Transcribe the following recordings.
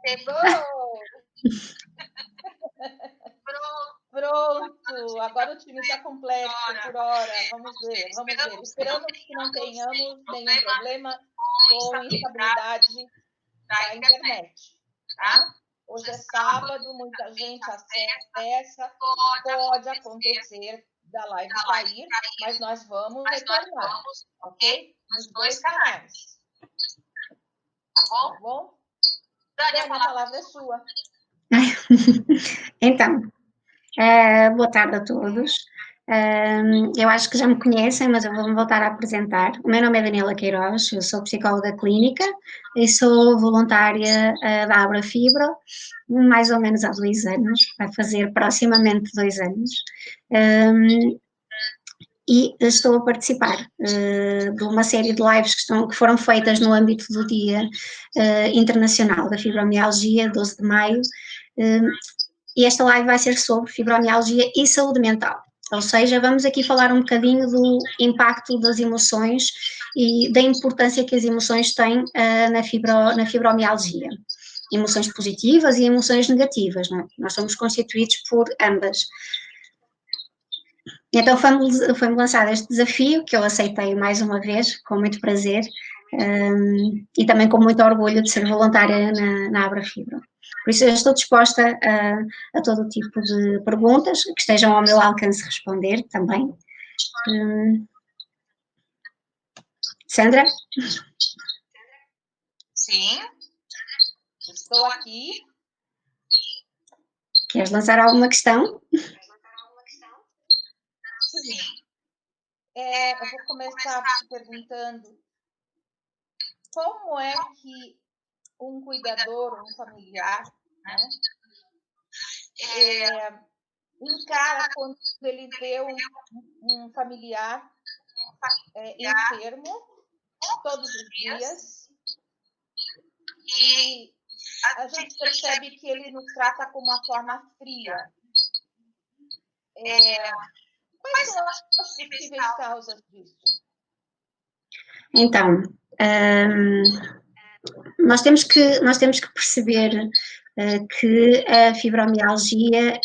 Chegou! Pronto! Agora o time está completo por hora. Vamos ver. Esperamos que não tenhamos nenhum problema com instabilidade da internet, tá? Hoje é sábado, muita gente acessa, pode acontecer da live cair, mas nós vamos retornar, ok? Nos 2 canais. Tá bom? Dani, a palavra é sua. Então, boa tarde a todos. Eu acho que já me conhecem, mas eu vou-me voltar a apresentar. O meu nome é Daniela Queiroz, eu sou psicóloga clínica e sou voluntária da Abra Fibro, mais ou menos há 2 anos, vai fazer proximamente 2 anos. E estou a participar de uma série de lives que foram feitas no âmbito do Dia Internacional da Fibromialgia, 12 de maio, e esta live vai ser sobre fibromialgia e saúde mental. Ou seja, vamos aqui falar um bocadinho do impacto das emoções e da importância que as emoções têm na fibromialgia. Emoções positivas e emoções negativas, não é? Nós somos constituídos por ambas. Então foi-me lançado este desafio, que eu aceitei mais uma vez, com muito prazer, e também com muito orgulho de ser voluntária na Abra Fibro. Por isso eu estou disposta a todo tipo de perguntas que estejam ao meu alcance responder também. Sandra? Sim, estou aqui. Queres lançar alguma questão? Sim. Eu vou começar te perguntando como é que um cuidador, um familiar, né, encara quando ele vê um familiar enfermo todos os dias e a gente percebe que ele nos trata com uma forma fria. Quais são as possíveis causas disso? Então, nós temos que perceber que a fibromialgia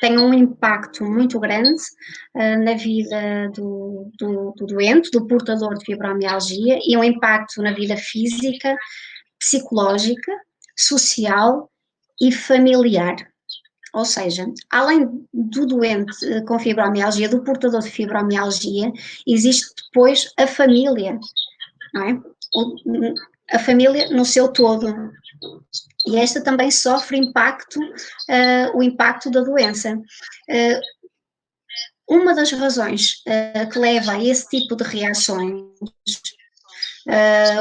tem um impacto muito grande na vida do doente, do portador de fibromialgia, e um impacto na vida física, psicológica, social e familiar. Ou seja, além do doente com fibromialgia, do portador de fibromialgia, existe depois a família, não é? A família no seu todo. E esta também sofre o impacto da doença. Uma das razões que leva a esse tipo de reações,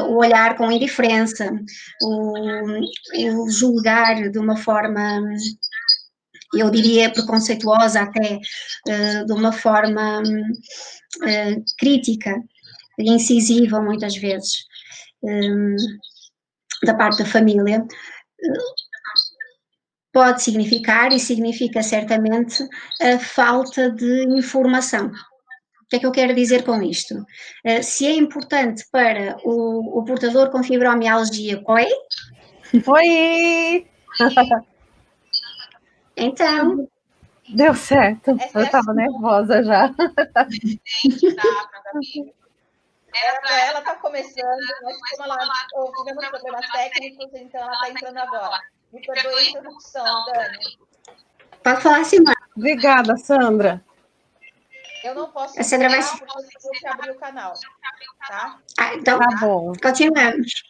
o olhar com indiferença, o julgar de uma forma, eu diria preconceituosa até, de uma forma crítica, incisiva muitas vezes, da parte da família, pode significar e significa certamente a falta de informação. O que é que eu quero dizer com isto? Se é importante para o portador com fibromialgia, oi? Oi! Então. Deu certo. Eu estava nervosa já. Ela está começando, mas como ela tivemos problemas técnicos, então ela está entrando agora. Me perdoe a interrupção, Dani. Pode falar, Simone. Obrigada, Sandra. Eu não posso a Sandra vai porque eu que abri o canal, tá? Então, tá bom. Continuamos.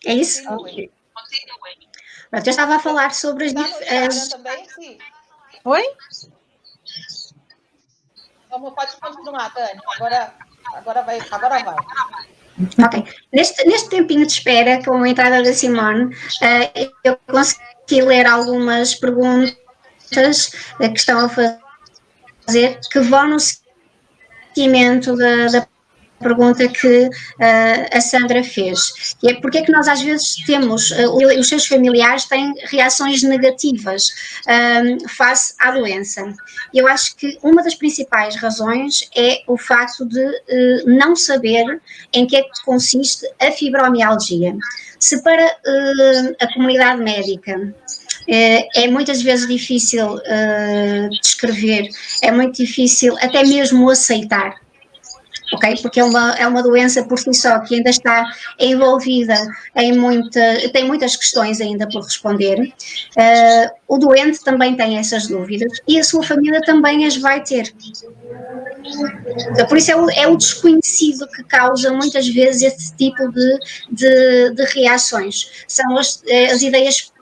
É isso? Continue. Eu estava a falar sobre as... Tá no Instagram também, sim? Oi? Pode continuar, Dani. Agora vai. Ok. Neste tempinho de espera, com a entrada da Simone, eu consegui ler algumas perguntas que estão a fazer, que vão no seguimento da pergunta que a Sandra fez, que é porque é que nós às vezes temos, os seus familiares têm reações negativas face à doença. Eu acho que uma das principais razões é o facto de não saber em que é que consiste a fibromialgia. Se para a comunidade médica é muitas vezes difícil descrever, é muito difícil até mesmo aceitar, ok? Porque é uma doença por si só que ainda está envolvida tem muitas questões ainda por responder. O doente também tem essas dúvidas e a sua família também as vai ter. Por isso é o desconhecido que causa muitas vezes esse tipo de reações. São as ideias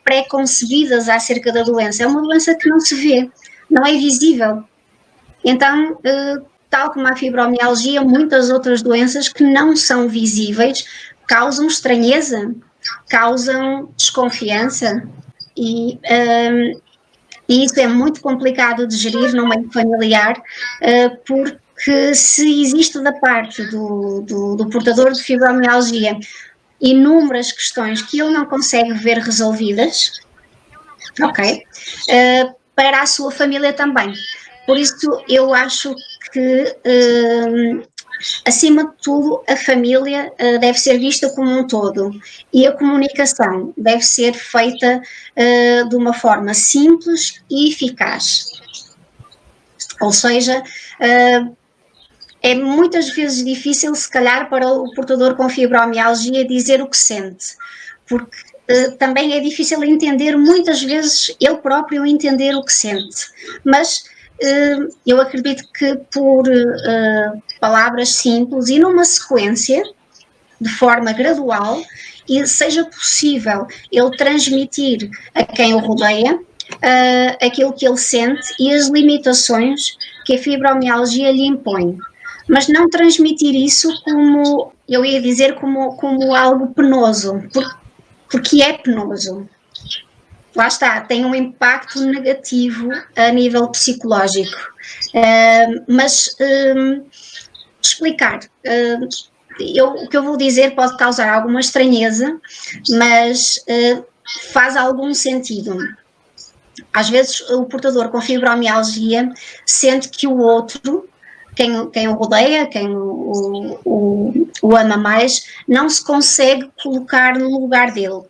pré-concebidas acerca da doença. É uma doença que não se vê, não é visível. Então, tal como a fibromialgia, muitas outras doenças que não são visíveis causam estranheza, causam desconfiança e isso é muito complicado de gerir no meio familiar, porque se existe da parte do portador de fibromialgia inúmeras questões que ele não consegue ver resolvidas, ok? Para a sua família também. Por isso, eu acho que, acima de tudo, a família deve ser vista como um todo e a comunicação deve ser feita de uma forma simples e eficaz. Ou seja, é muitas vezes difícil, se calhar, para o portador com fibromialgia dizer o que sente, porque também é difícil entender, muitas vezes, ele próprio entender o que sente, mas eu acredito que por palavras simples e numa sequência, de forma gradual, e seja possível ele transmitir a quem o rodeia aquilo que ele sente e as limitações que a fibromialgia lhe impõe. Mas não transmitir isso como, eu ia dizer, como algo penoso, porque é penoso. Lá está, tem um impacto negativo a nível psicológico. Mas explicar, o que eu vou dizer pode causar alguma estranheza, mas faz algum sentido. Às vezes o portador com fibromialgia sente que o outro, quem o rodeia, quem o ama mais, não se consegue colocar no lugar dele.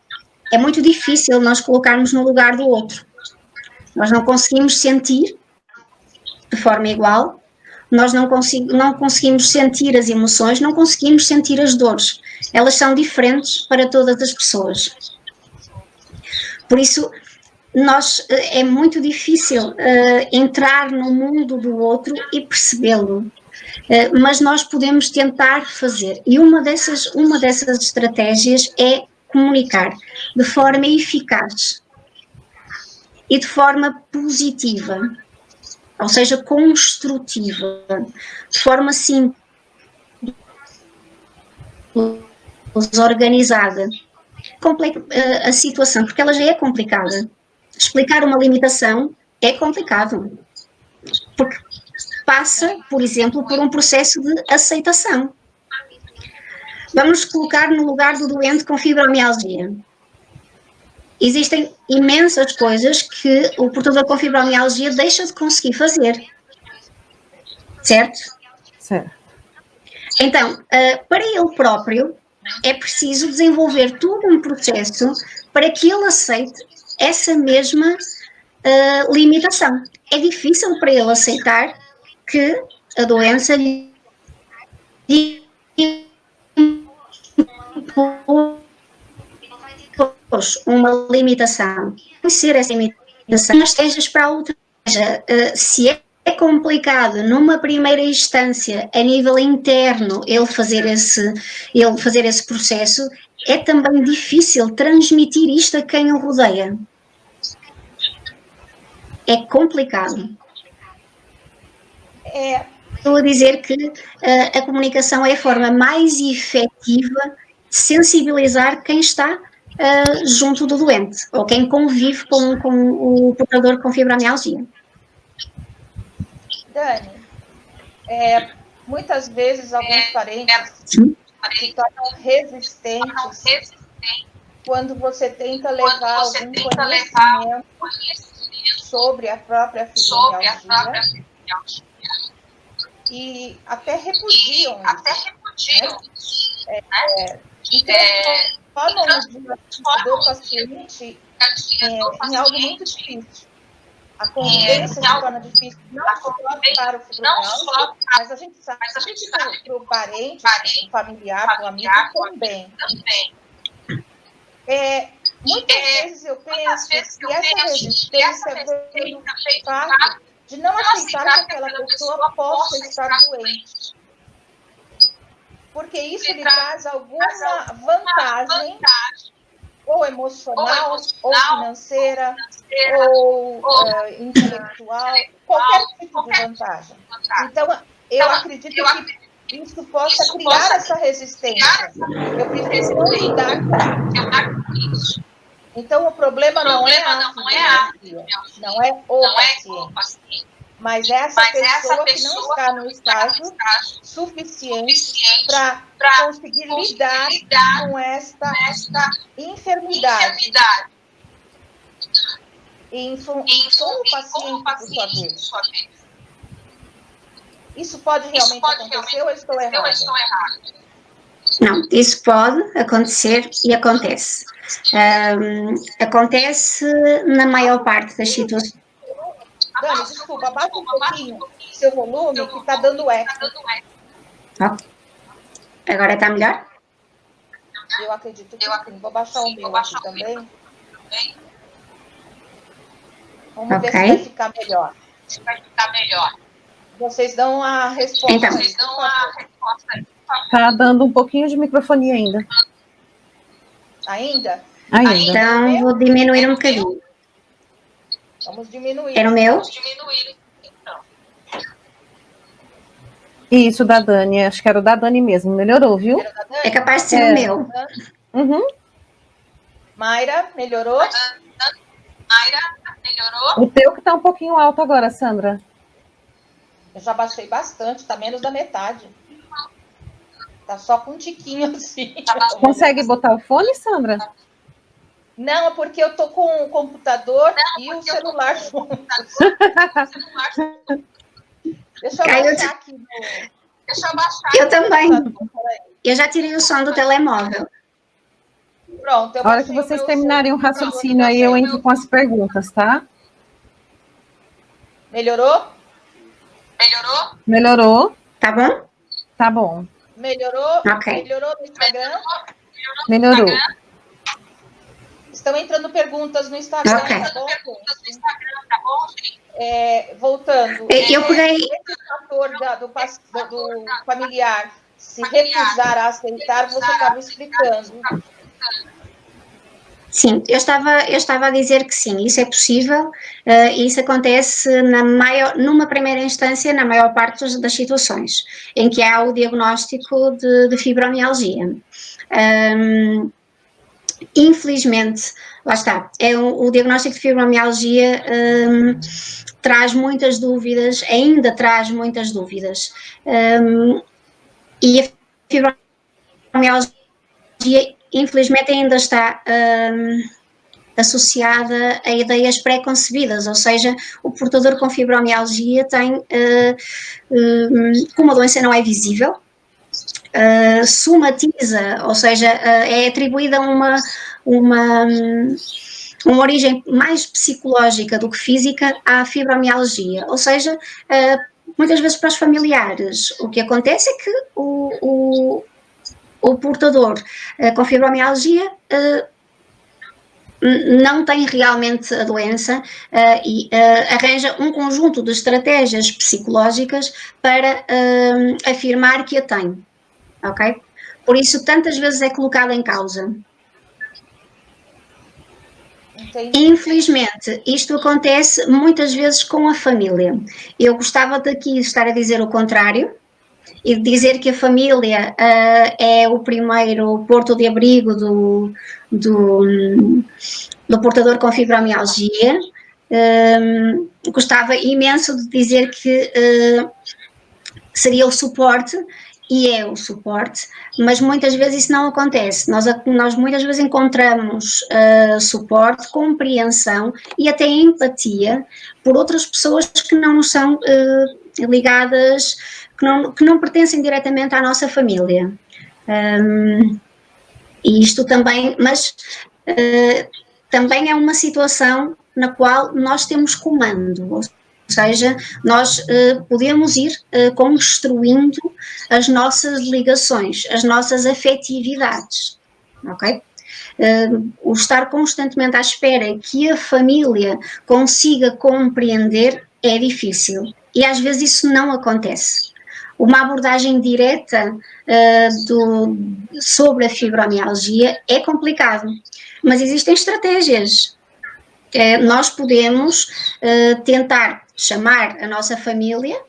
É muito difícil nós colocarmos no lugar do outro. Nós não conseguimos sentir de forma igual, nós não conseguimos sentir as emoções, não conseguimos sentir as dores. Elas são diferentes para todas as pessoas. Por isso, é muito difícil entrar no mundo do outro e percebê-lo, mas nós podemos tentar fazer. E uma dessas estratégias é comunicar de forma eficaz e de forma positiva, ou seja, construtiva, de forma simples, organizada. A situação, porque ela já é complicada. Explicar uma limitação é complicado, porque passa, por exemplo, por um processo de aceitação. Vamos colocar no lugar do doente com fibromialgia. Existem imensas coisas que o portador com fibromialgia deixa de conseguir fazer. Certo? Certo. Então, para ele próprio, é preciso desenvolver todo um processo para que ele aceite essa mesma limitação. É difícil para ele aceitar que a doença lhe uma limitação. Conhecer essa limitação, estratégias para a outra. Se é complicado numa primeira instância, a nível interno, ele fazer esse processo, é também difícil transmitir isto a quem o rodeia. É complicado. Estou a dizer que a comunicação é a forma mais efetiva de sensibilizar quem está junto do doente, ou quem convive com o portador com fibromialgia. Dani, muitas vezes alguns parentes se tornam resistentes quando você tenta levar algum conhecimento sobre a própria fibromialgia e até repudiam isso. Né? Então, formam do paciente em algo muito difícil. A convivência se torna difícil não só para o fibromialgia, mas a gente sabe que para o parente, para o familiar, para o amigo também. Muitas vezes eu penso que essa resistência vem do fato de não aceitar que aquela pessoa possa estar doente. Porque isso lhe traz alguma vantagem, ou emocional, ou financeira, ou intelectual, qualquer tipo de vantagem. Então, eu acredito que isso possa criar essa resistência. Eu prefiro não lidar com isso. Então, o problema não é a fibromialgia, não é o paciente, mas é essa pessoa que não está no estágio suficiente para conseguir lidar com esta enfermidade. E com o paciente, por sua vez. Isso pode realmente acontecer ou eu estou errada? Não, isso pode acontecer e acontece. Acontece na maior parte das situações. Dani, desculpa, abaixa um pouquinho o seu volume, que está dando eco. Agora está melhor? Eu acredito que sim. Vou baixar o meu aqui também. Vamos ver se vai ficar melhor. Vocês dão a resposta. Então. Está dando um pouquinho de microfone ainda. Ainda? Então, vou diminuir um bocadinho. Vamos diminuir. Era o meu? Isso, da Dani. Acho que era o da Dani mesmo. Melhorou, viu? É capaz de ser o meu. Uhum. Mayra, melhorou? O teu que está um pouquinho alto agora, Sandra. Eu já baixei bastante, está menos da metade. Está só com um tiquinho assim. Consegue botar o fone, Sandra? Não, é porque eu tô com o computador e o celular juntos. Deixa eu baixar aqui. Eu também. Eu já tirei o som do telemóvel. Pronto. A hora que vocês terminarem o raciocínio, aí eu entro com as perguntas, tá? Melhorou? Melhorou? Tá bom? Tá bom. Melhorou? Ok. Melhorou no Instagram? Melhorou. Estão entrando perguntas no Instagram, Ok. tá bom, gente? Voltando. Eu peguei... Esse fator do familiar se recusar a aceitar, você estava explicando. Sim, eu estava a dizer que sim, isso é possível, e isso acontece numa primeira instância, na maior parte das situações, em que há o diagnóstico de fibromialgia. Infelizmente, lá está, o diagnóstico de fibromialgia traz muitas dúvidas, ainda traz muitas dúvidas, e a fibromialgia infelizmente ainda está associada a ideias pré-concebidas, ou seja, o portador com fibromialgia tem, como a doença não é visível, somatiza, ou seja, é atribuída uma origem mais psicológica do que física à fibromialgia, ou seja, muitas vezes para os familiares o que acontece é que o portador com fibromialgia não tem realmente a doença e arranja um conjunto de estratégias psicológicas para afirmar que a tem, ok? Por isso, tantas vezes é colocado em causa. Entendi. Infelizmente, isto acontece muitas vezes com a família. Eu gostava daqui estar a dizer o contrário, e dizer que a família é o primeiro porto de abrigo do portador com fibromialgia. Gostava imenso de dizer que seria o suporte, e é o suporte, mas muitas vezes isso não acontece. Nós muitas vezes encontramos suporte, compreensão e até empatia por outras pessoas que não são ligadas, que não pertencem diretamente à nossa família. E isto também, mas também é uma situação na qual nós temos comando, ou seja, nós podemos ir construindo as nossas ligações, as nossas afetividades, ok? O estar constantemente à espera que a família consiga compreender é difícil e às vezes isso não acontece. Uma abordagem direta sobre a fibromialgia é complicado, mas existem estratégias. Nós podemos tentar chamar a nossa família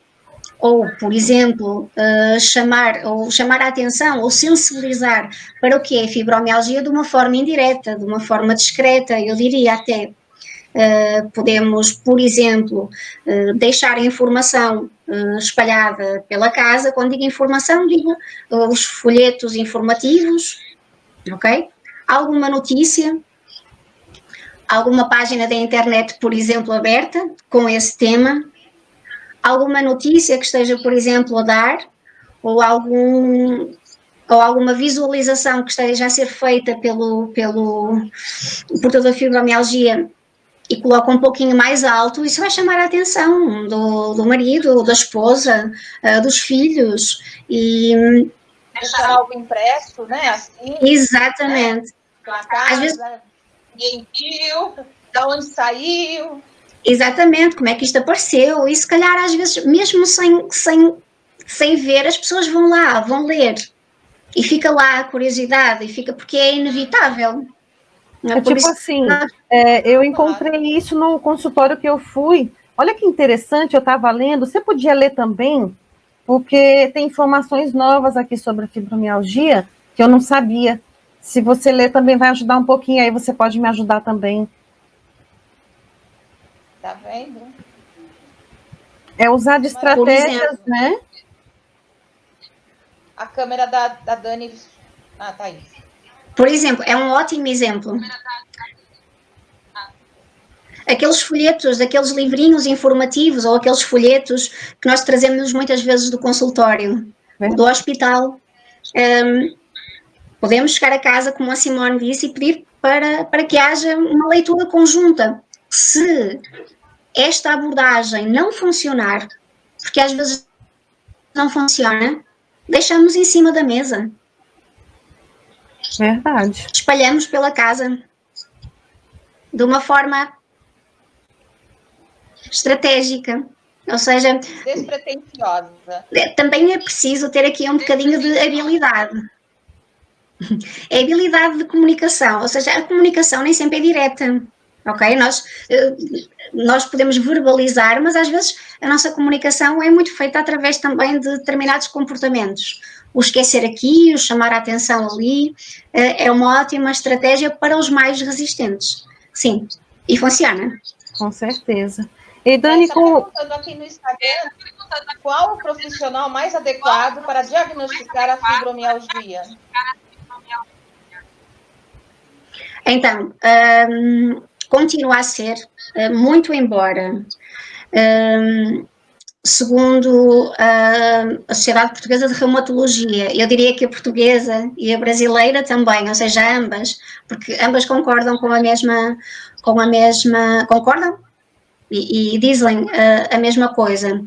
ou, por exemplo, chamar a atenção ou sensibilizar para o que é fibromialgia de uma forma indireta, de uma forma discreta, eu diria até. Podemos, por exemplo, deixar a informação espalhada pela casa. Quando digo informação, digo os folhetos informativos, ok? Alguma notícia, alguma página da internet, por exemplo, aberta com esse tema, alguma notícia que esteja, por exemplo, a dar, ou alguma visualização que esteja a ser feita pelo portador da fibromialgia e coloca um pouquinho mais alto, isso vai chamar a atenção do marido, da esposa, dos filhos. E deixar algo impresso, né? Assim, exatamente. Né? Casa, às vezes ninguém viu, de onde saiu. Exatamente, como é que isto apareceu? E se calhar às vezes, mesmo sem ver, as pessoas vão lá, vão ler. E fica lá a curiosidade, e fica porque é inevitável. Tipo isso, assim, eu encontrei isso no consultório que eu fui. Olha que interessante, eu estava lendo. Você podia ler também, porque tem informações novas aqui sobre a fibromialgia que eu não sabia. Se você ler também vai ajudar um pouquinho, aí você pode me ajudar também. Tá vendo? É usar de estratégias, né? A câmera da Dani... Ah, tá aí. Por exemplo, é um ótimo exemplo. Aqueles folhetos, aqueles livrinhos informativos ou aqueles folhetos que nós trazemos muitas vezes do consultório, do hospital. Podemos chegar a casa, como a Simone disse, e pedir para que haja uma leitura conjunta. Se esta abordagem não funcionar, porque às vezes não funciona, deixamos em cima da mesa. Verdade. Espalhamos pela casa de uma forma estratégica, ou seja, despretensiosa. Também é preciso ter aqui um bocadinho de habilidade. É habilidade de comunicação, ou seja, a comunicação nem sempre é direta, ok? Nós podemos verbalizar, mas às vezes a nossa comunicação é muito feita através também de determinados comportamentos. O esquecer aqui, o chamar a atenção ali, é uma ótima estratégia para os mais resistentes. Sim, e funciona. Com certeza. E Dani, perguntando aqui no Instagram, qual o profissional mais adequado para diagnosticar a fibromialgia? Então, continua a ser, muito embora, segundo a Sociedade Portuguesa de Reumatologia, eu diria que a portuguesa e a brasileira também, ou seja, ambas, porque ambas concordam com a mesma concordam? E dizem a mesma coisa.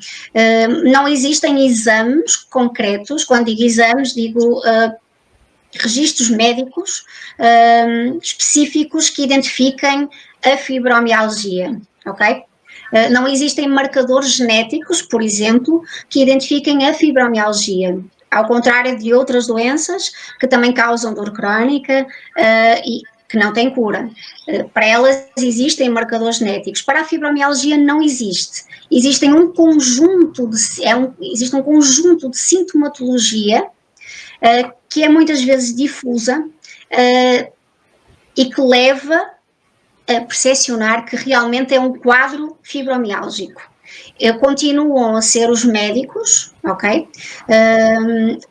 Não existem exames concretos, quando digo exames, digo registros médicos específicos que identifiquem a fibromialgia, ok? Não existem marcadores genéticos, por exemplo, que identifiquem a fibromialgia, ao contrário de outras doenças que também causam dor crónica e que não têm cura. Para elas existem marcadores genéticos. Para a fibromialgia não existe. Existe um conjunto de sintomatologia que é muitas vezes difusa e que leva a percepcionar que realmente é um quadro fibromiálgico. continuam a ser os médicos, ok,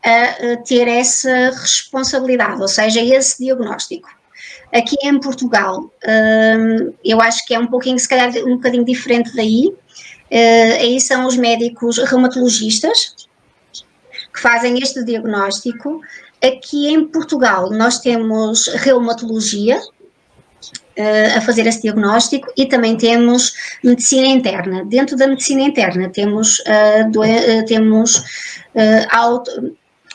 a ter essa responsabilidade, ou seja, esse diagnóstico. Aqui em Portugal, eu acho que é um pouquinho, se calhar, um bocadinho diferente daí. Aí são os médicos reumatologistas que fazem este diagnóstico. Aqui em Portugal nós temos reumatologia a fazer esse diagnóstico e também temos medicina interna. Dentro da medicina interna temos,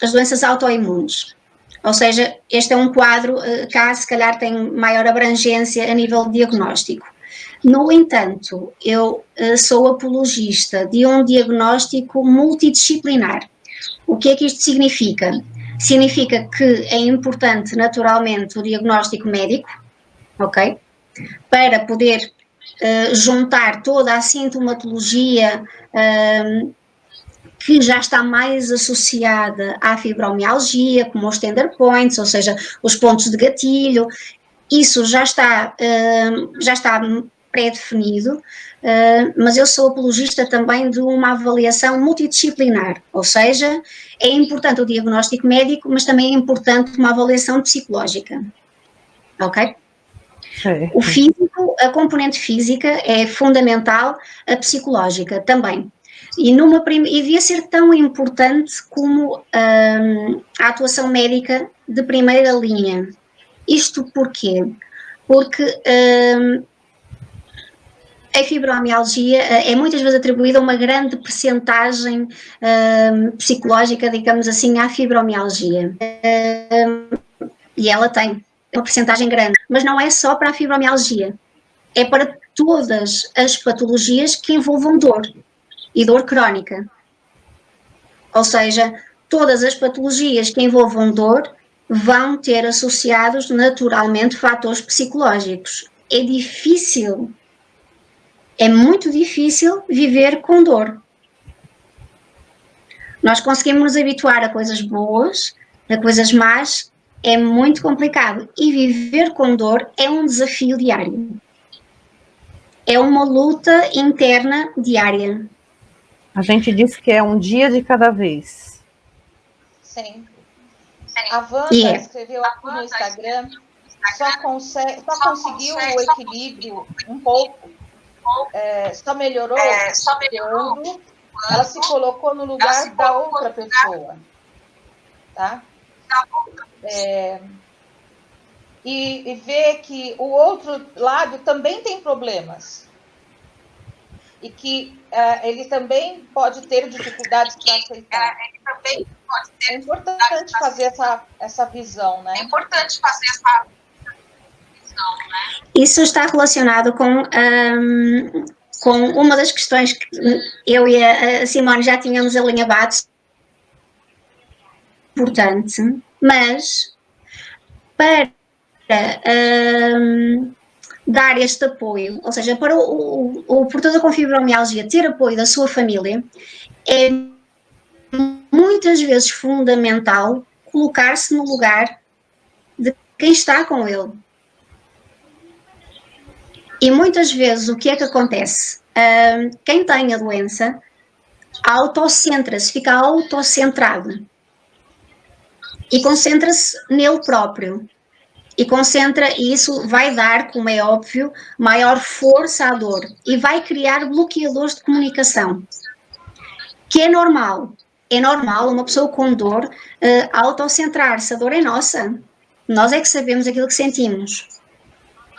as doenças autoimunes. Ou seja, este é um quadro cá se calhar tem maior abrangência a nível de diagnóstico. No entanto, eu sou apologista de um diagnóstico multidisciplinar. O que é que isto significa? Significa que é importante, naturalmente, o diagnóstico médico, ok? Para poder juntar toda a sintomatologia que já está mais associada à fibromialgia, como os tender points, ou seja, os pontos de gatilho, isso já está pré-definido, mas eu sou apologista também de uma avaliação multidisciplinar, ou seja, é importante o diagnóstico médico, mas também é importante uma avaliação psicológica, ok? Sim. O físico, a componente física é fundamental, a psicológica também. E devia ser tão importante como a atuação médica de primeira linha. Isto porquê? Porque a fibromialgia é muitas vezes atribuída a uma grande percentagem psicológica, digamos assim, à fibromialgia. E ela tem uma percentagem grande, mas não é só para a fibromialgia, é para todas as patologias que envolvam dor e dor crónica. Ou seja, todas as patologias que envolvam dor vão ter associados naturalmente fatores psicológicos. É difícil, é muito difícil viver com dor. Nós conseguimos nos habituar a coisas boas, a coisas más, é muito complicado. E viver com dor é um desafio diário. É uma luta interna diária. A gente diz que é um dia de cada vez. Sim. A Wanda escreveu aqui no Instagram, só conseguiu o equilíbrio um pouco, só melhorou quando ela se colocou no lugar da outra pessoa. Tá? E vê que o outro lado também tem problemas. E que ele também pode ter dificuldades para aceitar. É importante fazer essa visão, né? Isso está relacionado com uma das questões que eu e a Simone já tínhamos alinhavado. Importante, mas para dar este apoio, ou seja, para o portador com fibromialgia ter apoio da sua família, é muitas vezes fundamental colocar-se no lugar de quem está com ele. E muitas vezes o que é que acontece? Quem tem a doença autocentra-se, fica autocentrado e concentra-se nele próprio. E isso vai dar, como é óbvio, maior força à dor e vai criar bloqueadores de comunicação, que é normal. É normal uma pessoa com dor autocentrar-se. A dor é nossa. Nós é que sabemos aquilo que sentimos.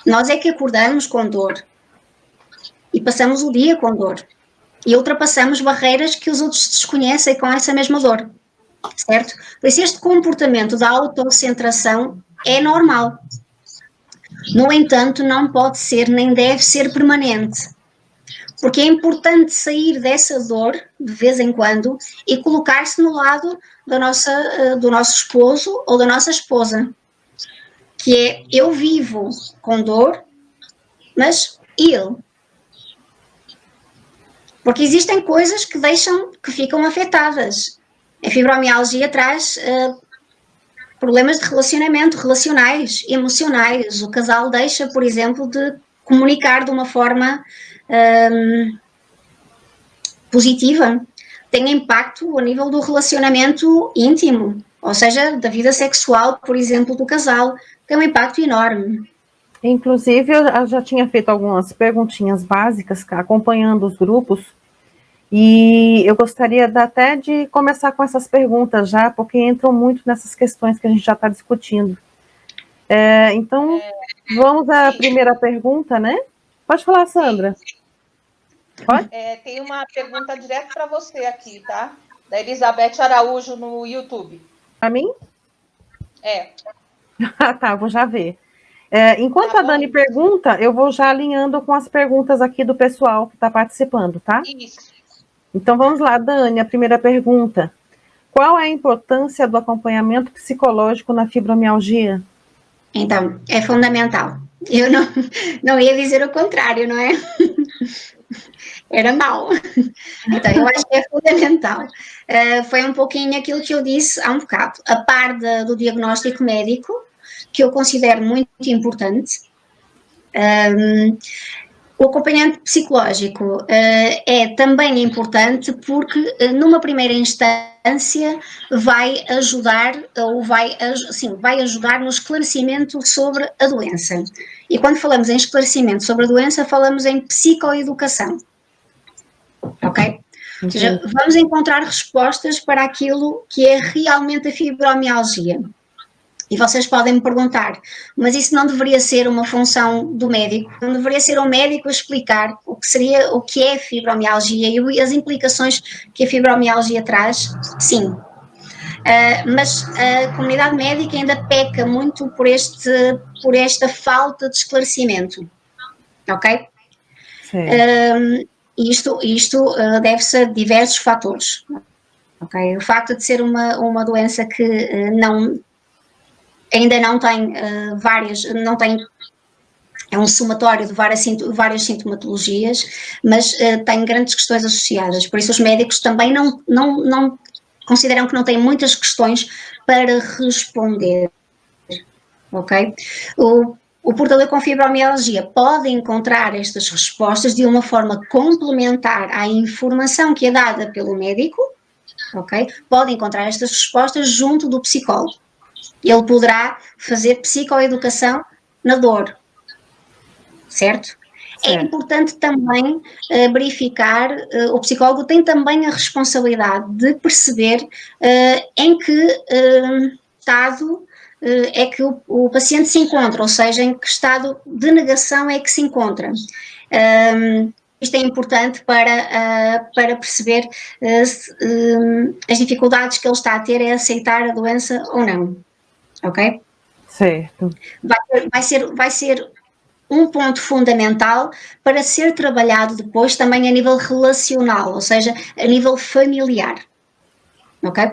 Nós é que acordamos com dor e passamos o dia com dor e ultrapassamos barreiras que os outros desconhecem com essa mesma dor, certo? Por isso este comportamento da autocentração é normal. No entanto, não pode ser nem deve ser permanente, porque é importante sair dessa dor de vez em quando e colocar-se no lado do nosso esposo ou da nossa esposa, que é: eu vivo com dor, mas ele. Porque existem coisas que ficam afetadas. A fibromialgia traz problemas de relacionamento, relacionais, emocionais. O casal deixa, por exemplo, de comunicar de uma forma positiva tem impacto a nível do relacionamento íntimo, ou seja, da vida sexual, por exemplo, do casal, tem um impacto enorme. Inclusive, eu já tinha feito algumas perguntinhas básicas, acompanhando os grupos, e eu gostaria até de começar com essas perguntas já, porque entram muito nessas questões que a gente já está discutindo. Então, vamos à primeira pergunta, né? Pode falar, Sandra. Pode? Tem uma pergunta direto para você aqui, tá? Da Elizabeth Araújo no YouTube. Para mim? Tá, vou já ver. Enquanto tá a Dani pergunta, eu vou já alinhando com as perguntas aqui do pessoal que está participando, tá? Isso. Então, vamos lá, Dani, a primeira pergunta. Qual é a importância do acompanhamento psicológico na fibromialgia? Então, é fundamental. Eu não ia dizer o contrário, não é? Era mau. Então, eu acho que é fundamental. Foi um pouquinho aquilo que eu disse há um bocado. A par do diagnóstico médico, que eu considero muito importante, o acompanhamento psicológico é também importante porque, numa primeira instância, vai ajudar no esclarecimento sobre a doença. E quando falamos em esclarecimento sobre a doença, falamos em psicoeducação. Ok? Ou seja, vamos encontrar respostas para aquilo que é realmente a fibromialgia. E vocês podem me perguntar, mas isso não deveria ser uma função do médico? Não deveria ser o médico a explicar o que é fibromialgia e as implicações que a fibromialgia traz? Sim. Mas a comunidade médica ainda peca muito por esta falta de esclarecimento. Ok? Isto deve-se a diversos fatores. Okay? O facto de ser uma doença que ainda não tem é um somatório de várias sintomatologias, mas tem grandes questões associadas, por isso os médicos também não consideram que não têm muitas questões para responder, ok? O portador com fibromialgia pode encontrar estas respostas de uma forma complementar à informação que é dada pelo médico, ok? Pode encontrar estas respostas junto do psicólogo. Ele poderá fazer psicoeducação na dor, certo? É importante também verificar, o psicólogo tem também a responsabilidade de perceber em que estado é que o paciente se encontra, ou seja, em que estado de negação é que se encontra. Isto é importante para perceber as dificuldades que ele está a ter em aceitar a doença ou não. Ok? Certo. Vai ser um ponto fundamental para ser trabalhado depois também a nível relacional, ou seja, a nível familiar. Ok?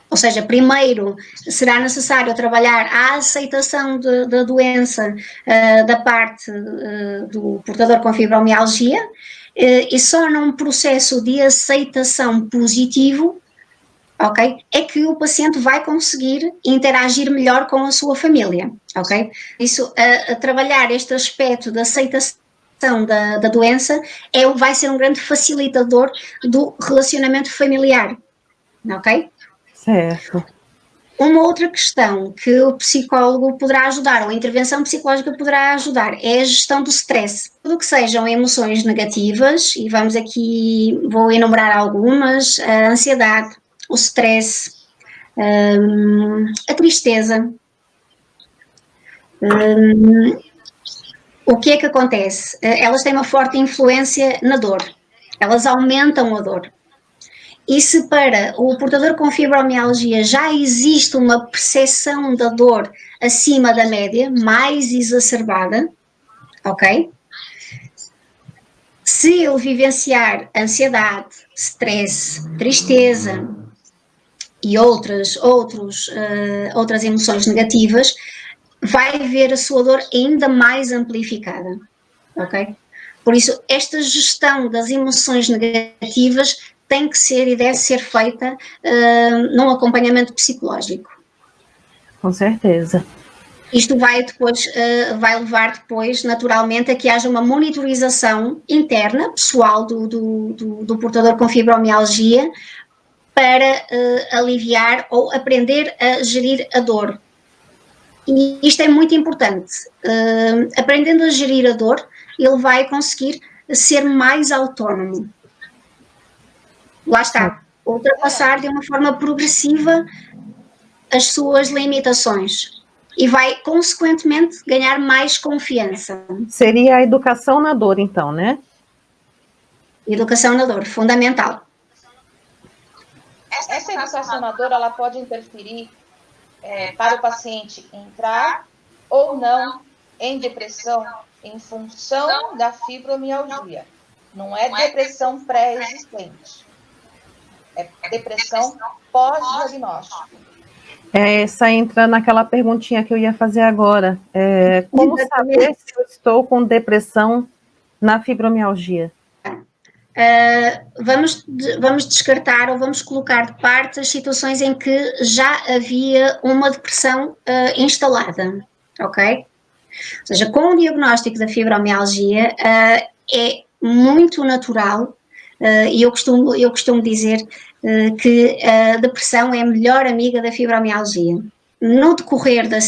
Ou seja, primeiro será necessário trabalhar a aceitação da doença da parte do portador com fibromialgia e só num processo de aceitação positivo, ok? É que o paciente vai conseguir interagir melhor com a sua família, ok? Isso, a trabalhar este aspecto da aceitação da doença vai ser um grande facilitador do relacionamento familiar, ok? Certo. Uma outra questão que o psicólogo poderá ajudar, ou a intervenção psicológica poderá ajudar, é a gestão do stress. Tudo que sejam emoções negativas, e vou enumerar algumas, a ansiedade, o stress, a tristeza. O que é que acontece? Elas têm uma forte influência na dor, elas aumentam a dor. E se para o portador com fibromialgia já existe uma percepção da dor acima da média, mais exacerbada, ok? Se ele vivenciar ansiedade, stress, tristeza e outras emoções negativas, vai ver a sua dor ainda mais amplificada, ok? Por isso, esta gestão das emoções negativas tem que ser e deve ser feita num acompanhamento psicológico. Com certeza. Isto vai levar depois, naturalmente, a que haja uma monitorização interna, pessoal, do portador com fibromialgia, para aliviar ou aprender a gerir a dor. E isto é muito importante. Aprendendo a gerir a dor, ele vai conseguir ser mais autónomo. Lá está, ultrapassar de uma forma progressiva as suas limitações. E vai, consequentemente, ganhar mais confiança. Seria a educação na dor, então, né? Educação na dor, fundamental. Essa educação na dor, ela pode interferir para o paciente entrar ou não em depressão em função da fibromialgia. Não é depressão pré-existente. É depressão pós-diagnóstico. Essa entra naquela perguntinha que eu ia fazer agora. Como saber se eu estou com depressão na fibromialgia? Vamos descartar ou vamos colocar de parte as situações em que já havia uma depressão instalada, ok? Ou seja, com o diagnóstico da fibromialgia é muito natural, e eu costumo dizer que a depressão é a melhor amiga da fibromialgia. No decorrer da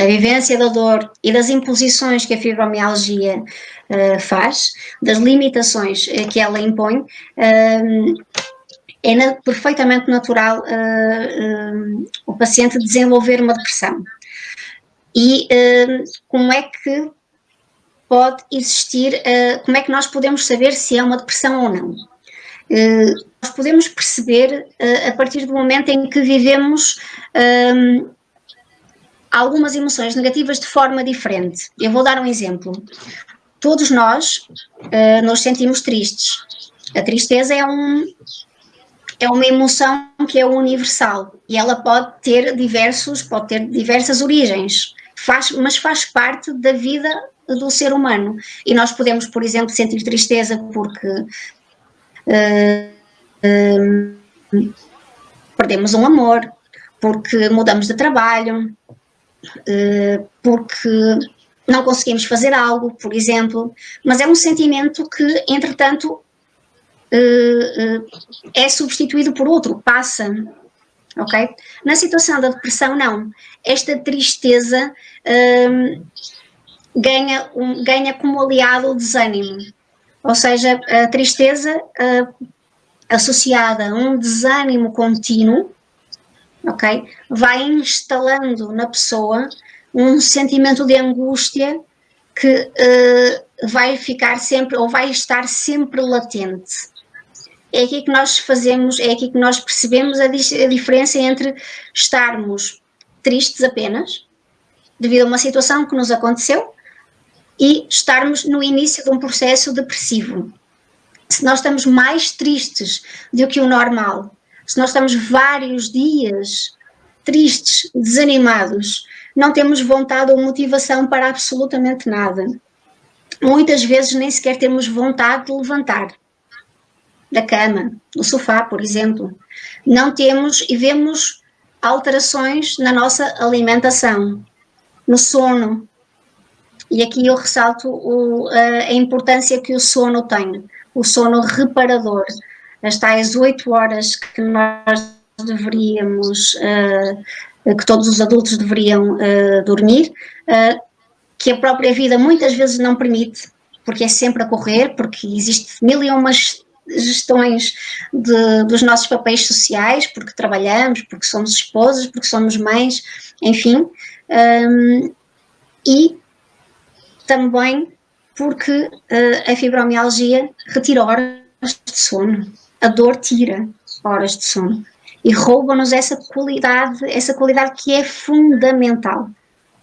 vivência da dor e das imposições que a fibromialgia faz, das limitações que ela impõe, é perfeitamente natural o paciente desenvolver uma depressão. E como é que pode existir, como é que nós podemos saber se é uma depressão ou não? Nós podemos perceber a partir do momento em que vivemos algumas emoções negativas de forma diferente. Eu vou dar um exemplo. Todos nós nos sentimos tristes. A tristeza é uma emoção que é universal e ela pode ter diversas origens, mas faz parte da vida do ser humano. E nós podemos, por exemplo, sentir tristeza porque perdemos um amor, porque mudamos de trabalho, porque não conseguimos fazer algo, por exemplo, mas é um sentimento que, entretanto, é substituído por outro, passa, ok? Na situação da depressão, não. Esta tristeza ganha como aliado o desânimo, ou seja, a tristeza associada a um desânimo contínuo, ok? Vai instalando na pessoa um sentimento de angústia que vai ficar sempre, ou vai estar sempre latente. É aqui que nós percebemos a diferença entre estarmos tristes apenas, devido a uma situação que nos aconteceu, e estarmos no início de um processo depressivo. Se nós estamos mais tristes do que o normal, se nós estamos vários dias tristes, desanimados, não temos vontade ou motivação para absolutamente nada. Muitas vezes nem sequer temos vontade de levantar da cama, do sofá, por exemplo. Não temos e vemos alterações na nossa alimentação, no sono. E aqui eu ressalto a importância que o sono tem, o sono reparador. As tais 8 horas que nós deveríamos, que todos os adultos deveriam dormir, que a própria vida muitas vezes não permite, porque é sempre a correr, porque existe mil e umas gestões dos nossos papéis sociais, porque trabalhamos, porque somos esposas, porque somos mães, enfim, e também porque a fibromialgia retira horas de sono, a dor tira horas de sono e rouba-nos essa qualidade que é fundamental.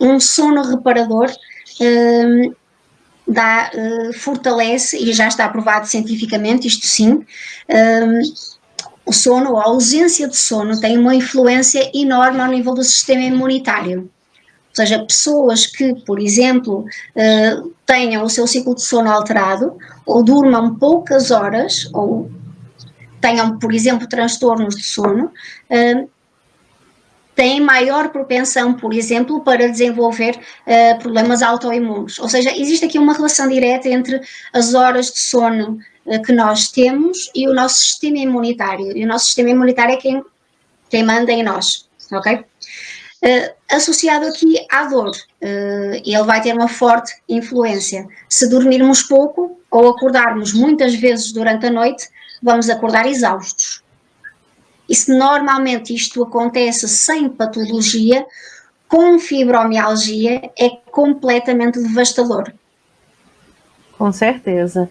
Um sono reparador fortalece, e já está aprovado cientificamente, isto sim, o sono, a ausência de sono tem uma influência enorme ao nível do sistema imunitário. Ou seja, pessoas que, por exemplo, tenham o seu ciclo de sono alterado, ou durmam poucas horas, ou tenham, por exemplo, transtornos de sono, têm maior propensão, por exemplo, para desenvolver problemas autoimunes. Ou seja, existe aqui uma relação direta entre as horas de sono que nós temos e o nosso sistema imunitário. E o nosso sistema imunitário é quem manda em nós, ok? Associado aqui à dor, ele vai ter uma forte influência. Se dormirmos pouco ou acordarmos muitas vezes durante a noite, vamos acordar exaustos. E se normalmente isto acontece sem patologia, com fibromialgia é completamente devastador. Com certeza.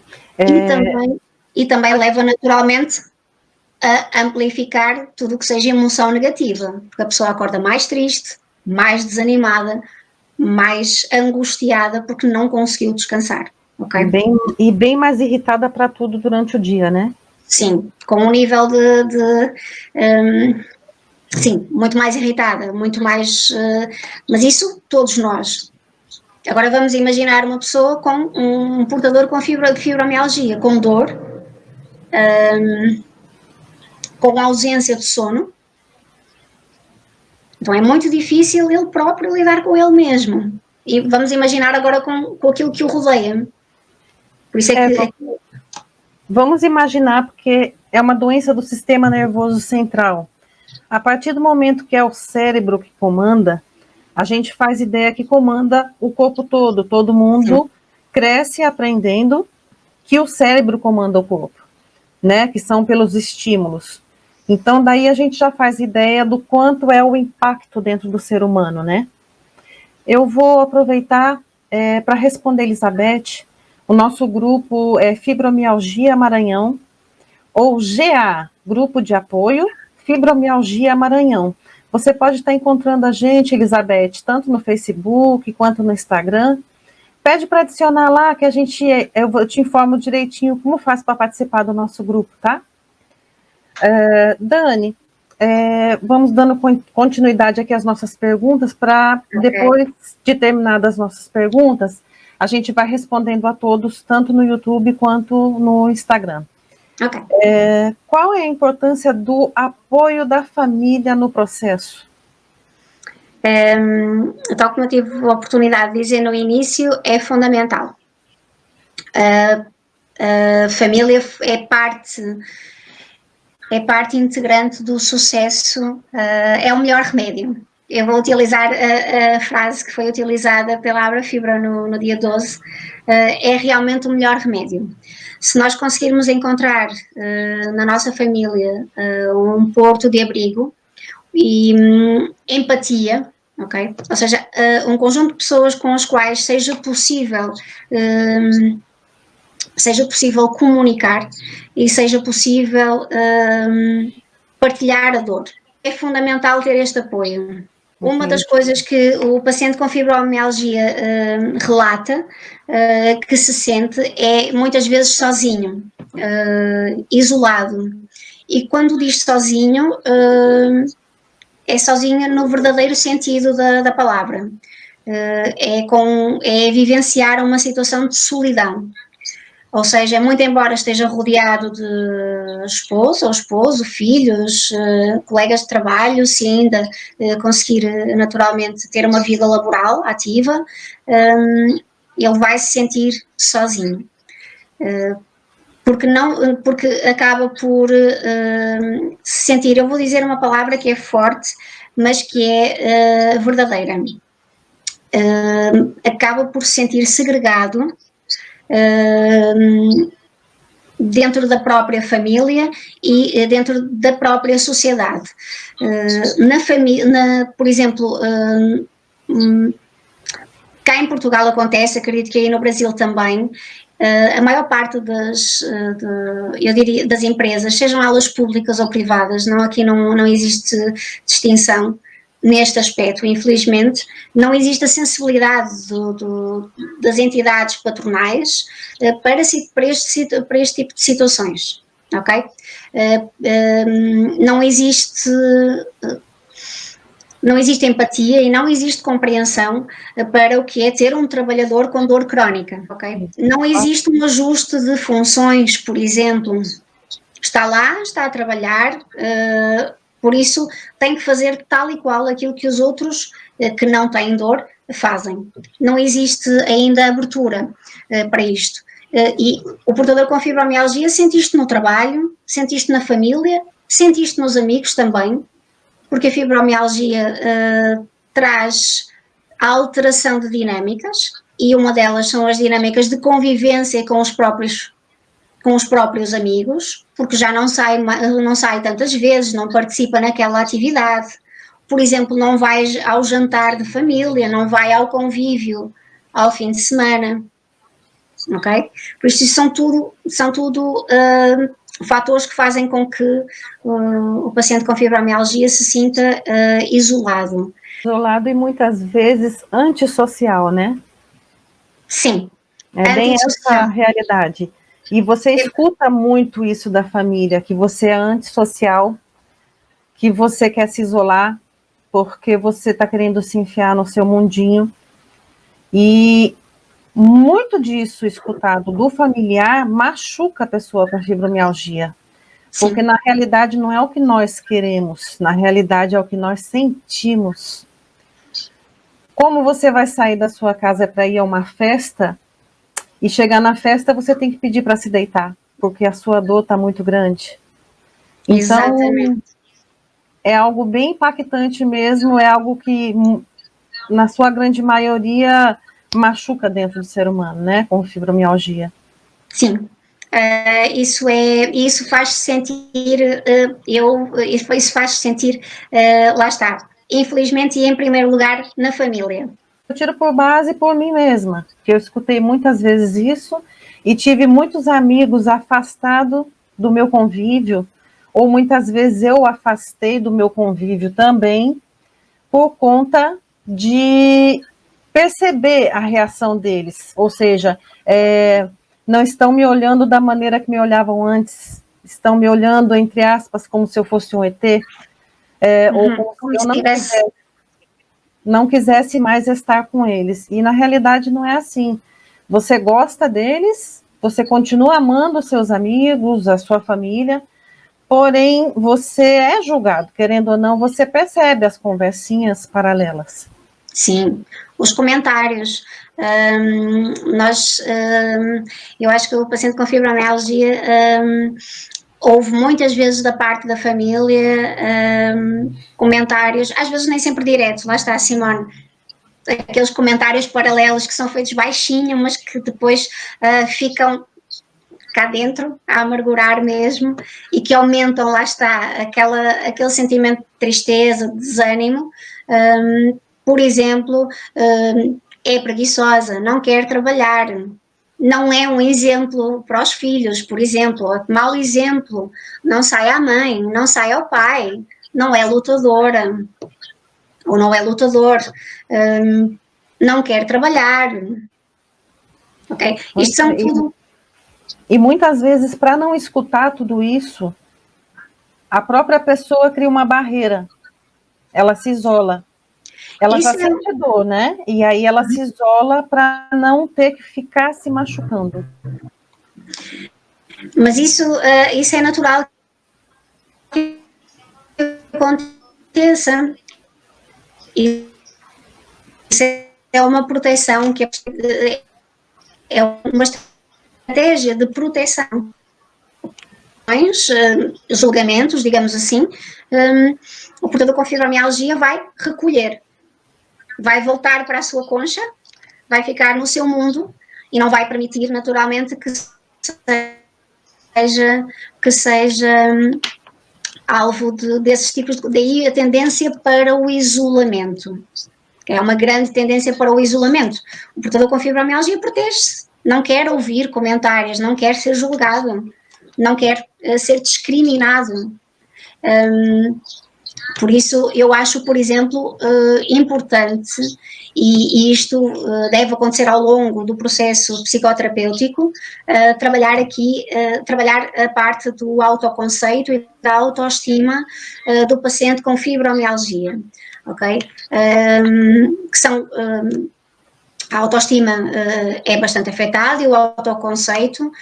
E também leva naturalmente a amplificar tudo o que seja emoção negativa, porque a pessoa acorda mais triste, mais desanimada, mais angustiada porque não conseguiu descansar. Okay? Bem mais irritada para tudo durante o dia, né? Sim, com um nível sim, muito mais irritada, muito mais... mas isso todos nós. Agora vamos imaginar uma pessoa com um portador com fibromialgia, com dor, com ausência de sono. Então é muito difícil ele próprio lidar com ele mesmo. E vamos imaginar agora com aquilo que o rodeia. Por isso é que... Vamos imaginar, porque é uma doença do sistema nervoso central. A partir do momento que é o cérebro que comanda, a gente faz ideia que comanda o corpo todo. Todo mundo cresce aprendendo que o cérebro comanda o corpo, né? Que são pelos estímulos. Então, daí a gente já faz ideia do quanto é o impacto dentro do ser humano, né? Eu vou aproveitar para responder, Elizabeth. O nosso grupo é Fibromialgia Maranhão, ou GA, Grupo de Apoio Fibromialgia Maranhão. Você pode estar encontrando a gente, Elizabeth, tanto no Facebook quanto no Instagram. Pede para adicionar lá que eu te informo direitinho como faz para participar do nosso grupo, tá? Dani, vamos dando continuidade aqui às nossas perguntas para depois de terminadas as nossas perguntas, a gente vai respondendo a todos, tanto no YouTube quanto no Instagram. Okay. Qual é a importância do apoio da família no processo? Tal como eu tive a oportunidade de dizer no início, é fundamental. A família é parte integrante do sucesso, é o melhor remédio. Eu vou utilizar a frase que foi utilizada pela Abrafibra no dia 12, é realmente o melhor remédio. Se nós conseguirmos encontrar na nossa família um porto de abrigo e empatia, okay? Ou seja, um conjunto de pessoas com as quais seja possível comunicar e seja possível partilhar a dor. É fundamental ter este apoio. Uma das coisas que o paciente com fibromialgia relata que se sente é muitas vezes sozinho, isolado. E quando diz sozinho, é sozinho no verdadeiro sentido da palavra. É vivenciar uma situação de solidão. Ou seja, muito embora esteja rodeado de esposa ou esposo, filhos, colegas de trabalho, se ainda conseguir naturalmente ter uma vida laboral ativa, ele vai se sentir sozinho. Porque acaba por se sentir, eu vou dizer uma palavra que é forte, mas que é verdadeira. Acaba por se sentir segregado dentro da própria família e dentro da própria sociedade. Por exemplo, cá em Portugal acontece, acredito que aí no Brasil também, a maior parte das empresas, sejam elas públicas ou privadas, aqui não existe distinção neste aspecto, infelizmente, não existe a sensibilidade das entidades patronais para este tipo de situações, ok? Não existe empatia e não existe compreensão para o que é ter um trabalhador com dor crónica, ok? Não existe um ajuste de funções, por exemplo, está lá, está a trabalhar, por isso tem que fazer tal e qual aquilo que os outros que não têm dor fazem. Não existe ainda abertura para isto. E o portador com fibromialgia sente isto no trabalho, sente isto na família, sente isto nos amigos também, porque a fibromialgia traz a alteração de dinâmicas, e uma delas são as dinâmicas de convivência com os próprios amigos, porque já não sai tantas vezes, não participa naquela atividade. Por exemplo, não vai ao jantar de família, não vai ao convívio ao fim de semana, ok? Por isso são tudo fatores que fazem com que o paciente com fibromialgia se sinta isolado. Isolado e muitas vezes antissocial, né? Sim. É bem essa a realidade. E você escuta muito isso da família, que você é antissocial, que você quer se isolar, porque você está querendo se enfiar no seu mundinho. E muito disso escutado do familiar machuca a pessoa com fibromialgia. Sim. Porque na realidade não é o que nós queremos, na realidade é o que nós sentimos. Como você vai sair da sua casa para ir a uma festa, e chegar na festa você tem que pedir para se deitar, porque a sua dor está muito grande. Então, exatamente. É algo bem impactante mesmo, é algo que, na sua grande maioria, machuca dentro do ser humano, né, com fibromialgia. Sim, isso faz sentir, isso faz sentir, lá está, infelizmente, e em primeiro lugar, na família. Eu tiro por base por mim mesma, que eu escutei muitas vezes isso, e tive muitos amigos afastados do meu convívio, ou muitas vezes eu afastei do meu convívio também, por conta de perceber a reação deles, ou seja, não estão me olhando da maneira que me olhavam antes, estão me olhando, entre aspas, como se eu fosse um ET, ou como se eu não quisesse mais estar com eles. E na realidade não é assim. Você gosta deles, você continua amando os seus amigos, a sua família, porém você é julgado, querendo ou não, você percebe as conversinhas paralelas. Sim, os comentários. Eu acho que o paciente com fibromialgia houve muitas vezes da parte da família comentários, às vezes nem sempre diretos, lá está a Simone, aqueles comentários paralelos que são feitos baixinho, mas que depois ficam cá dentro a amargurar mesmo, e que aumentam, lá está, aquele sentimento de tristeza, de desânimo. Por exemplo, é preguiçosa, não quer trabalhar, não é um exemplo para os filhos, por exemplo, mau exemplo, não sai à mãe, não sai ao pai, não é lutadora, ou não é lutador, não quer trabalhar, ok? Isto são tudo... E muitas vezes, para não escutar tudo isso, a própria pessoa cria uma barreira, ela se isola. Ela já sente dor, né? E aí ela se isola para não ter que ficar se machucando. Mas isso é natural que aconteça. Isso é uma proteção, que é uma estratégia de proteção. Julgamentos, digamos assim, o portador com fibromialgia vai recolher, vai voltar para a sua concha, vai ficar no seu mundo e não vai permitir, naturalmente, que seja alvo desses tipos de... Daí a tendência para o isolamento. É uma grande tendência para o isolamento. O portador com fibromialgia protege-se, não quer ouvir comentários, não quer ser julgado, não quer ser discriminado. Por isso, eu acho, por exemplo, importante, e isto deve acontecer ao longo do processo psicoterapêutico, trabalhar a parte do autoconceito e da autoestima do paciente com fibromialgia, ok? Que são a autoestima é bastante afetada e o autoconceito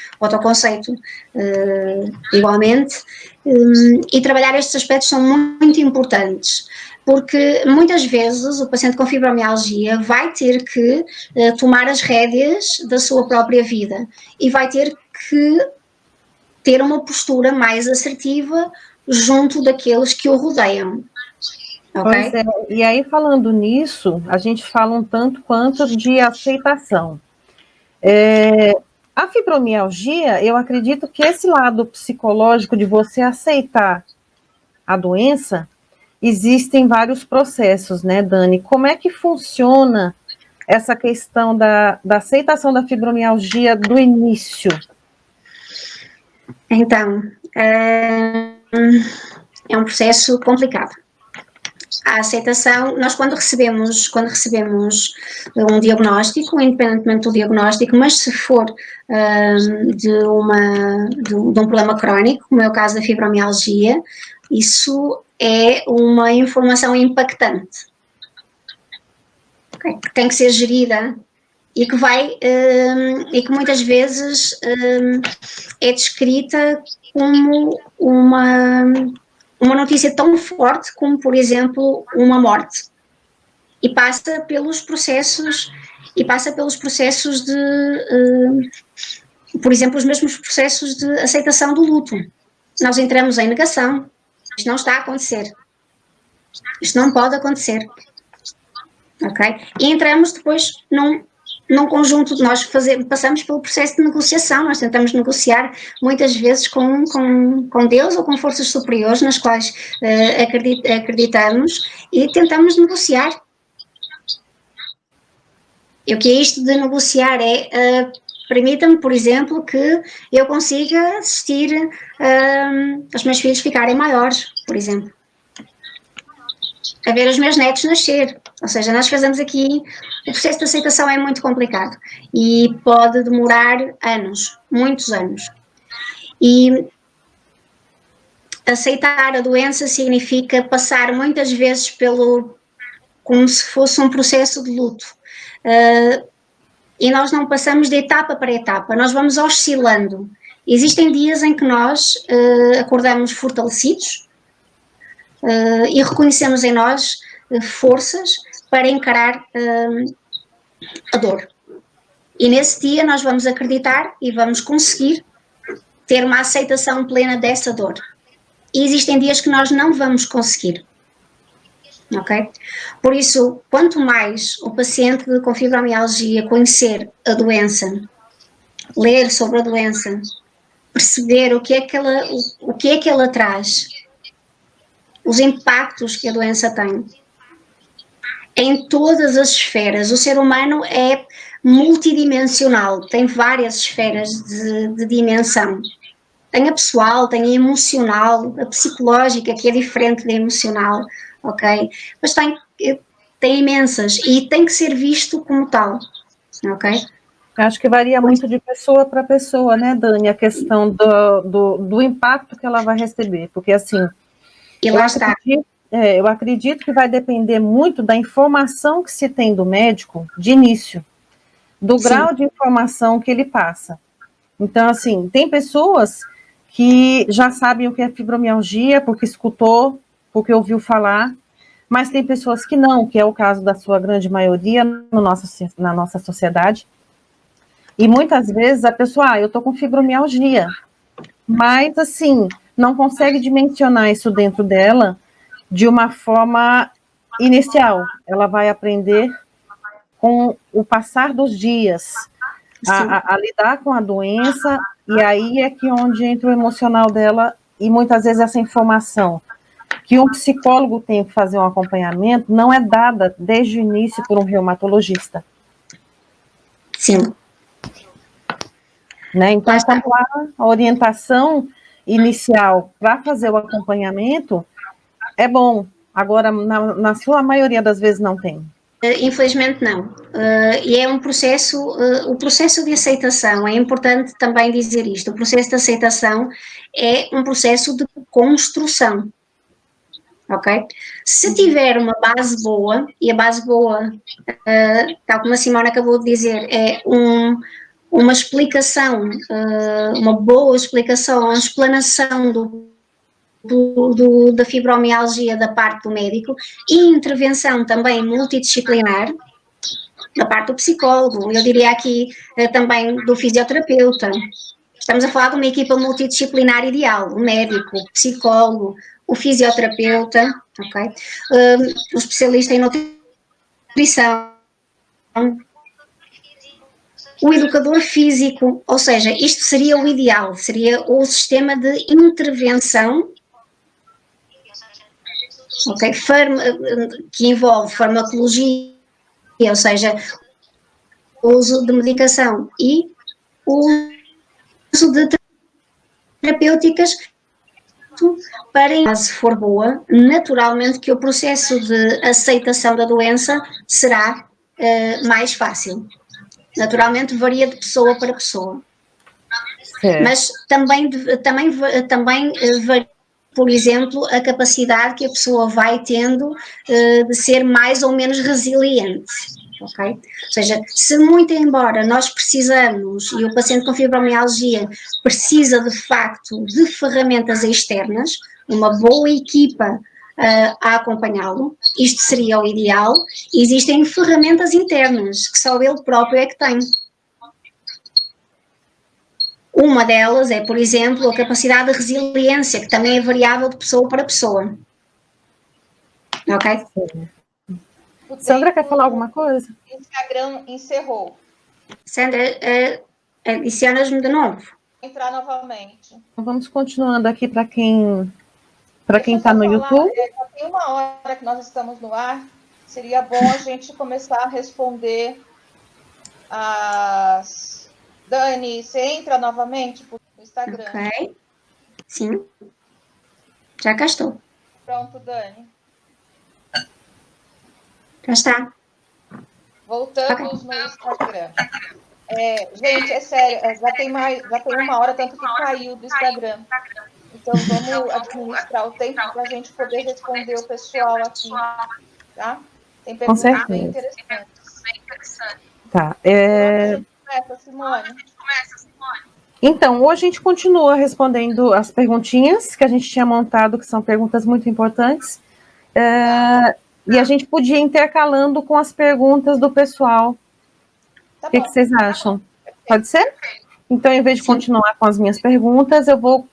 igualmente, e trabalhar estes aspectos são muito importantes, porque muitas vezes o paciente com fibromialgia vai ter que tomar as rédeas da sua própria vida e vai ter que ter uma postura mais assertiva junto daqueles que o rodeiam. Okay? Pois é, e aí falando nisso, a gente fala um tanto quanto de aceitação. A fibromialgia, eu acredito que esse lado psicológico de você aceitar a doença, existem vários processos, né, Dani? Como é que funciona essa questão da aceitação da fibromialgia do início? Então, é um processo complicado. A aceitação, nós quando recebemos um diagnóstico, independentemente do diagnóstico, mas se for de um problema crónico, como é o caso da fibromialgia, isso é uma informação impactante, okay? Que tem que ser gerida e que muitas vezes é descrita como uma notícia tão forte como, por exemplo, uma morte, e passa pelos processos de, por exemplo, os mesmos processos de aceitação do luto. Nós entramos em negação, isto não está a acontecer, isto não pode acontecer, ok? E entramos depois num conjunto, nós passamos pelo processo de negociação, nós tentamos negociar muitas vezes com Deus ou com forças superiores nas quais acreditamos, e tentamos negociar. E o que é isto de negociar? Permita-me, por exemplo, que eu consiga assistir aos meus filhos ficarem maiores, por exemplo, a ver os meus netos nascer. Ou seja, nós fazemos aqui, o processo de aceitação é muito complicado e pode demorar anos, muitos anos. E aceitar a doença significa passar muitas vezes como se fosse um processo de luto. E nós não passamos de etapa para etapa, nós vamos oscilando. Existem dias em que nós acordamos fortalecidos e reconhecemos em nós forças para encarar a dor. E nesse dia nós vamos acreditar e vamos conseguir ter uma aceitação plena dessa dor. E existem dias que nós não vamos conseguir. Ok? Por isso, quanto mais o paciente com fibromialgia conhecer a doença, ler sobre a doença, perceber o que é que ela traz, os impactos que a doença tem, em todas as esferas. O ser humano é multidimensional, tem várias esferas de dimensão. Tem a pessoal, tem a emocional, a psicológica, que é diferente da emocional, ok? Mas tem imensas e tem que ser visto como tal, ok? Acho que varia muito de pessoa para pessoa, né, Dani, a questão do impacto que ela vai receber, porque assim... E lá está. Eu acredito que vai depender muito da informação que se tem do médico de início, do Sim. grau de informação que ele passa. Então, assim, tem pessoas que já sabem o que é fibromialgia, porque escutou, porque ouviu falar, mas tem pessoas que não, que é o caso da sua grande maioria na nossa sociedade. E muitas vezes a pessoa, eu tô com fibromialgia, mas, assim, não consegue dimensionar isso dentro dela de uma forma inicial. Ela vai aprender com o passar dos dias a lidar com a doença, e aí é que onde entra o emocional dela, e muitas vezes essa informação que um psicólogo tem que fazer um acompanhamento não é dada desde o início por um reumatologista. Sim. Né? Então, a orientação inicial para fazer o acompanhamento é bom, agora na sua maioria das vezes não tem. Infelizmente não, e é um processo, o processo de aceitação, é importante também dizer isto, o processo de aceitação é um processo de construção, ok? Se tiver uma base boa, e a base boa, tal como a Simone acabou de dizer, é uma explicação, uma boa explicação, uma explanação da fibromialgia da parte do médico e intervenção também multidisciplinar da parte do psicólogo, eu diria aqui também do fisioterapeuta. Estamos a falar de uma equipa multidisciplinar ideal, o médico, o psicólogo, o fisioterapeuta, ok? O especialista em nutrição, o educador físico, ou seja, isto seria o ideal, seria o sistema de intervenção, ok? Que envolve farmacologia, ou seja, o uso de medicação e o uso de terapêuticas para, se for boa, naturalmente que o processo de aceitação da doença será mais fácil. Naturalmente varia de pessoa para pessoa. Mas também varia, por exemplo, a capacidade que a pessoa vai tendo de ser mais ou menos resiliente. Okay? Ou seja, se muito embora nós precisamos, e o paciente com fibromialgia precisa de facto de ferramentas externas, uma boa equipa a acompanhá-lo, isto seria o ideal, existem ferramentas internas que só ele próprio é que tem. Uma delas é, por exemplo, a capacidade de resiliência, que também é variável de pessoa para pessoa. Ok? Sandra, quer falar alguma coisa? O Instagram encerrou. Sandra, adiciona-me de novo. Vou entrar novamente. Vamos continuando aqui para quem está no YouTube. Já tem 1 hora que nós estamos no ar. Seria bom a gente começar a responder as... Dani, você entra novamente no Instagram. Ok. Sim. Já cá estou. Pronto, Dani. Já está. Voltamos no Instagram. Gente, é sério, já tem 1 hora, tanto que caiu do Instagram. Então, vamos administrar o tempo para a gente poder responder o pessoal aqui. Tá? Tem perguntas bem interessantes. Tá. Começa, Simone. Então, hoje a gente continua respondendo as perguntinhas que a gente tinha montado, que são perguntas muito importantes. E a gente podia ir intercalando com as perguntas do pessoal. O que vocês acham? Pode ser? Então, em vez de continuar com as minhas perguntas, eu vou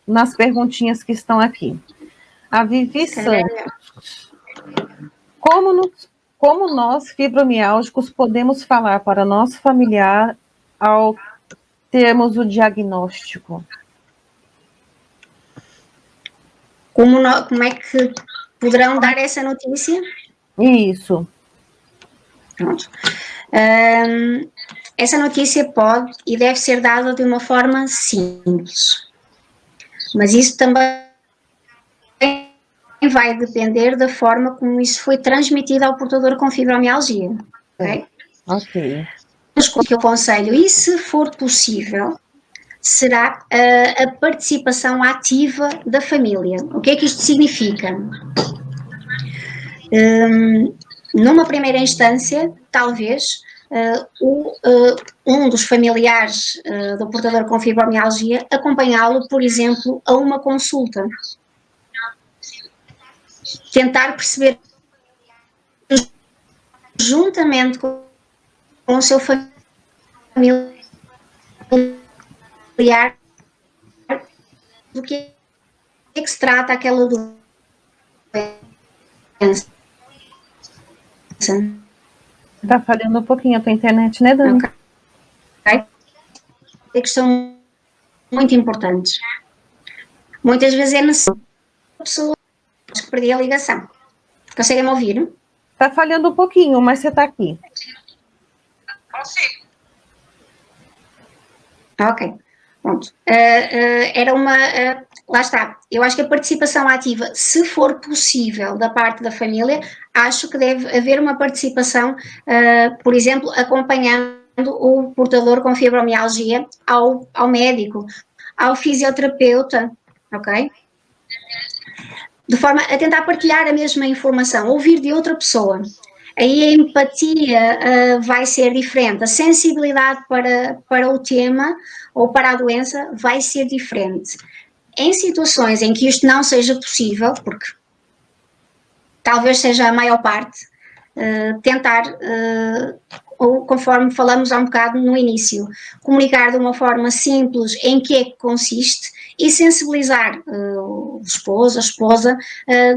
nas perguntinhas que estão aqui. A Vivi Santos. Como nós, fibromiálgicos, podemos falar para nosso familiar ao termos o diagnóstico? Como é que poderão dar essa notícia? Isso. Pronto. Essa notícia pode e deve ser dada de uma forma simples. Mas isso também vai depender da forma como isso foi transmitido ao portador com fibromialgia. Ok? Ok. O que eu aconselho, e se for possível, será a participação ativa da família. O que é que isto significa? Numa primeira instância, talvez, um dos familiares do portador com fibromialgia acompanhá-lo, por exemplo, a uma consulta. Tentar perceber, juntamente com o seu familiar, do que é que se trata aquela doença. Está falhando um pouquinho a tua internet, né, Dani? Okay. É que são muito importantes. Muitas vezes é necessário a pessoa que perder a ligação. Conseguem me ouvir? Está falhando um pouquinho, mas você está aqui. Consigo. Ok, pronto. Lá está. Eu acho que a participação ativa, se for possível da parte da família, acho que deve haver uma participação, por exemplo, acompanhando o portador com fibromialgia ao médico, ao fisioterapeuta, ok? de forma a tentar partilhar a mesma informação, ouvir de outra pessoa. Aí a empatia vai ser diferente, a sensibilidade para o tema ou para a doença vai ser diferente. Em situações em que isto não seja possível, porque talvez seja a maior parte, tentar, ou conforme falamos há um bocado no início, comunicar de uma forma simples em que é que consiste e sensibilizar o esposo, a esposa,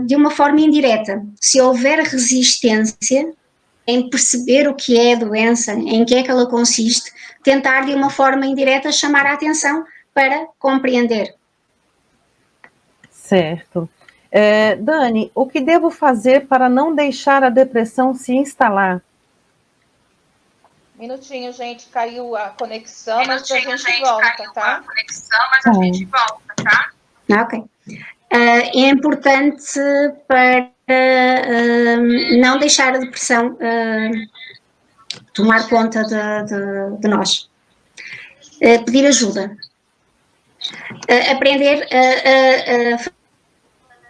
de uma forma indireta. Se houver resistência em perceber o que é a doença, em que é que ela consiste, tentar de uma forma indireta chamar a atenção para compreender. Certo. Dani, o que devo fazer para não deixar a depressão se instalar? Minutinho, gente, caiu a conexão, mas a gente volta, tá? Ok. É importante para não deixar a depressão tomar conta de nós. Pedir ajuda. Aprender a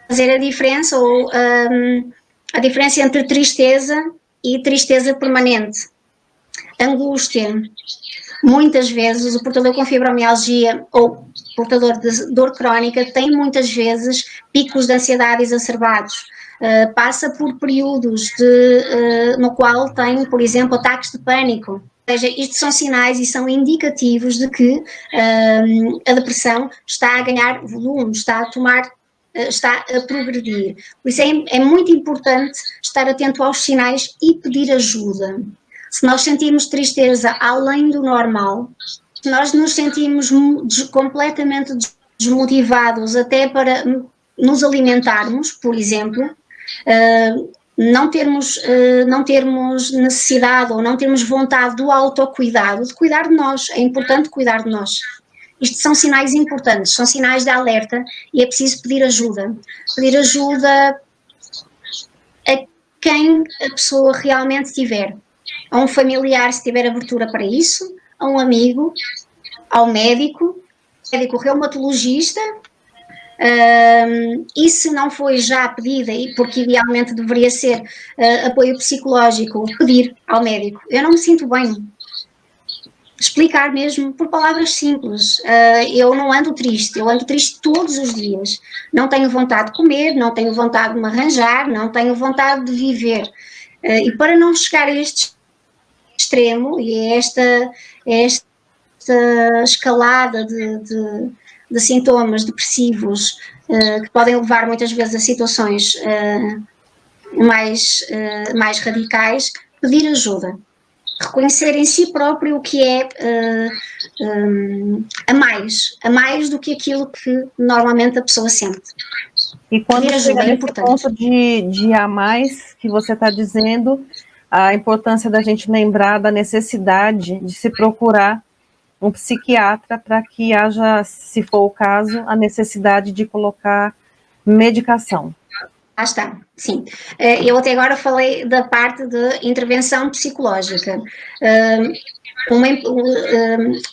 fazer a diferença, ou a diferença entre tristeza e tristeza permanente. Angústia. Muitas vezes o portador com fibromialgia ou portador de dor crónica tem muitas vezes picos de ansiedade exacerbados. Passa por períodos no qual tem, por exemplo, ataques de pânico. Ou seja, isto são sinais e são indicativos de que a depressão está a ganhar volume, está a progredir. Por isso é muito importante estar atento aos sinais e pedir ajuda. Se nós sentimos tristeza além do normal, se nós nos sentimos completamente desmotivados até para nos alimentarmos, por exemplo, não termos necessidade ou não termos vontade do autocuidado, de cuidar de nós, é importante cuidar de nós. Isto são sinais importantes, são sinais de alerta e é preciso pedir ajuda. Pedir ajuda a quem a pessoa realmente tiver. A um familiar, se tiver abertura para isso, a um amigo, ao médico reumatologista, e se não foi já pedida, porque idealmente deveria ser apoio psicológico, pedir ao médico, eu não me sinto bem. Explicar mesmo por palavras simples, eu não ando triste, eu ando triste todos os dias, não tenho vontade de comer, não tenho vontade de me arranjar, não tenho vontade de viver, e para não chegar a este extremo e esta escalada de sintomas depressivos que podem levar muitas vezes a situações mais radicais, pedir ajuda. Reconhecer em si próprio o que é a mais do que aquilo que normalmente a pessoa sente. E quando chega nesse ponto de a mais que você está dizendo, a importância da gente lembrar da necessidade de se procurar um psiquiatra para que haja, se for o caso, a necessidade de colocar medicação. Ah, está, sim. Eu até agora falei da parte de intervenção psicológica. Uma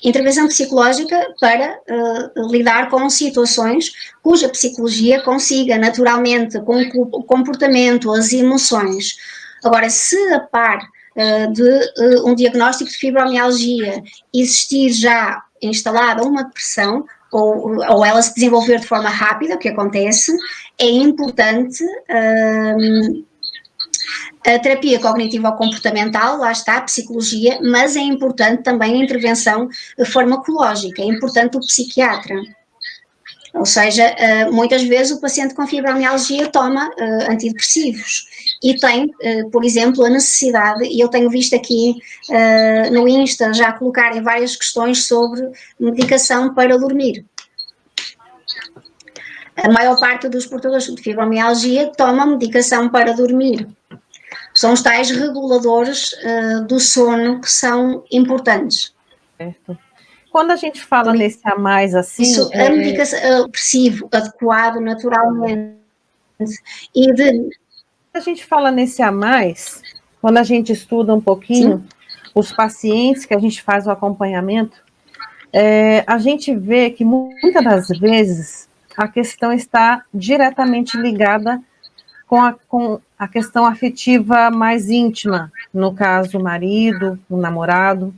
intervenção psicológica para lidar com situações cuja psicologia consiga naturalmente, com o comportamento, as emoções. Agora, se a par de um diagnóstico de fibromialgia existir já instalada uma depressão, ou ela se desenvolver de forma rápida, o que acontece, é importante a terapia cognitivo-comportamental, lá está, a psicologia, mas é importante também a intervenção farmacológica, é importante o psiquiatra. Ou seja, muitas vezes o paciente com fibromialgia toma antidepressivos e tem, por exemplo, a necessidade, e eu tenho visto aqui no Insta já colocarem várias questões sobre medicação para dormir. A maior parte dos portadores de fibromialgia toma medicação para dormir. São os tais reguladores do sono que são importantes. Certo. Quando a gente fala nesse a mais assim... Isso, a medicação depressivo adequado naturalmente. Quando a gente fala nesse a mais, quando a gente estuda um pouquinho, os pacientes que a gente faz o acompanhamento, a gente vê que muitas das vezes a questão está diretamente ligada com a questão afetiva mais íntima, no caso, o marido, o namorado.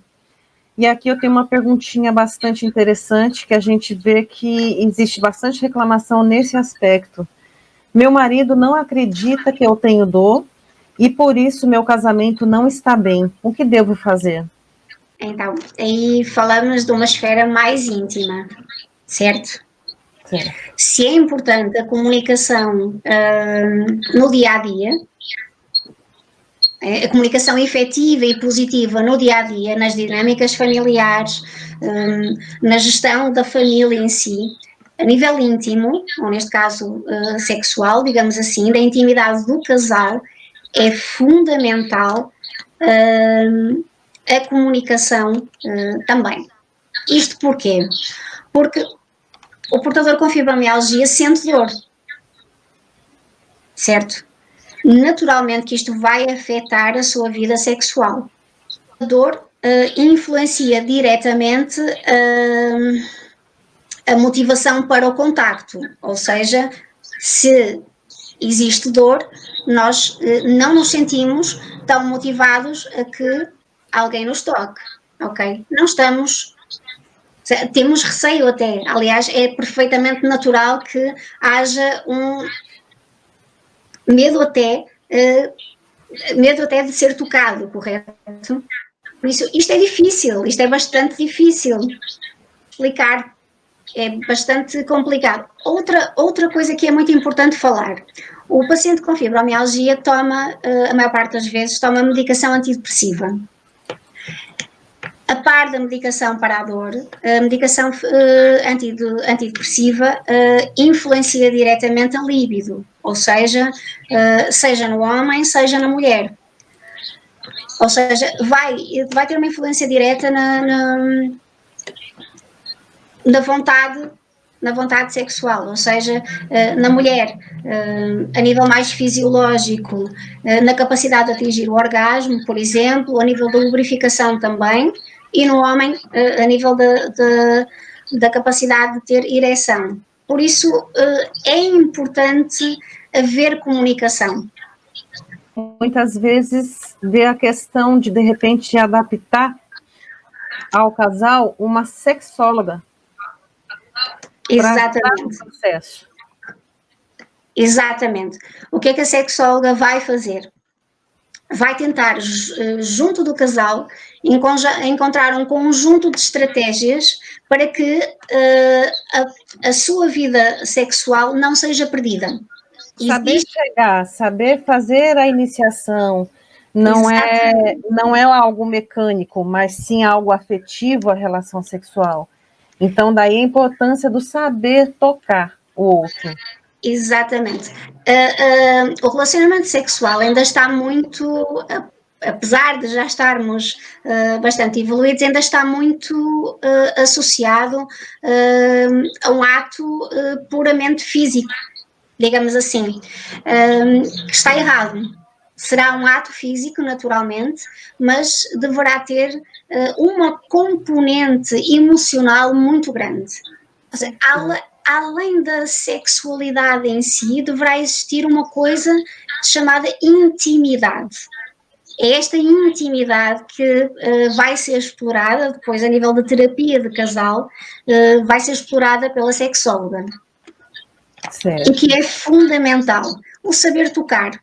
E aqui eu tenho uma perguntinha bastante interessante, que a gente vê que existe bastante reclamação nesse aspecto. Meu marido não acredita que eu tenho dor e por isso meu casamento não está bem. O que devo fazer? Então, aí falamos de uma esfera mais íntima, certo? Certo. Se é importante a comunicação no dia a dia, a comunicação efetiva e positiva no dia a dia, nas dinâmicas familiares, na gestão da família em si, a nível íntimo, ou neste caso sexual, digamos assim, da intimidade do casal, é fundamental a comunicação também. Isto porquê? Porque o portador com fibromialgia sente dor, certo? Naturalmente que isto vai afetar a sua vida sexual. A dor influencia diretamente a motivação para o contacto, ou seja, se existe dor, nós não nos sentimos tão motivados a que alguém nos toque, ok? Não estamos, temos receio até, aliás, é perfeitamente natural que haja um medo até de ser tocado, correto? Por isso, isto é difícil, isto é bastante difícil explicar, é bastante complicado. Outra coisa que é muito importante falar, o paciente com fibromialgia toma, a maior parte das vezes, toma medicação antidepressiva. A par da medicação para a dor, a medicação antidepressiva influencia diretamente a líbido, ou seja, seja no homem, seja na mulher. Ou seja, vai ter uma influência direta na vontade sexual, ou seja, na mulher, a nível mais fisiológico, na capacidade de atingir o orgasmo, por exemplo, a nível da lubrificação também, e no homem, a nível da capacidade de ter ereção. Por isso, é importante haver comunicação. Muitas vezes vê a questão de repente, adaptar ao casal uma sexóloga. Exatamente. Para o processo. Exatamente. O que é que a sexóloga vai fazer? Vai tentar, junto do casal, encontrar um conjunto de estratégias para que a sua vida sexual não seja perdida. Saber chegar, saber fazer a iniciação, não é algo mecânico, mas sim algo afetivo à relação sexual. Então, daí a importância do saber tocar o outro. Exatamente. O relacionamento sexual ainda está muito, apesar de já estarmos bastante evoluídos, ainda está muito associado a um ato puramente físico, digamos assim, que está errado. Será um ato físico, naturalmente, mas deverá ter uma componente emocional muito grande. Ou seja, além da sexualidade em si, deverá existir uma coisa chamada intimidade. É esta intimidade que vai ser explorada depois a nível de terapia de casal, vai ser explorada pela sexóloga. Certo. E que é fundamental, o saber tocar.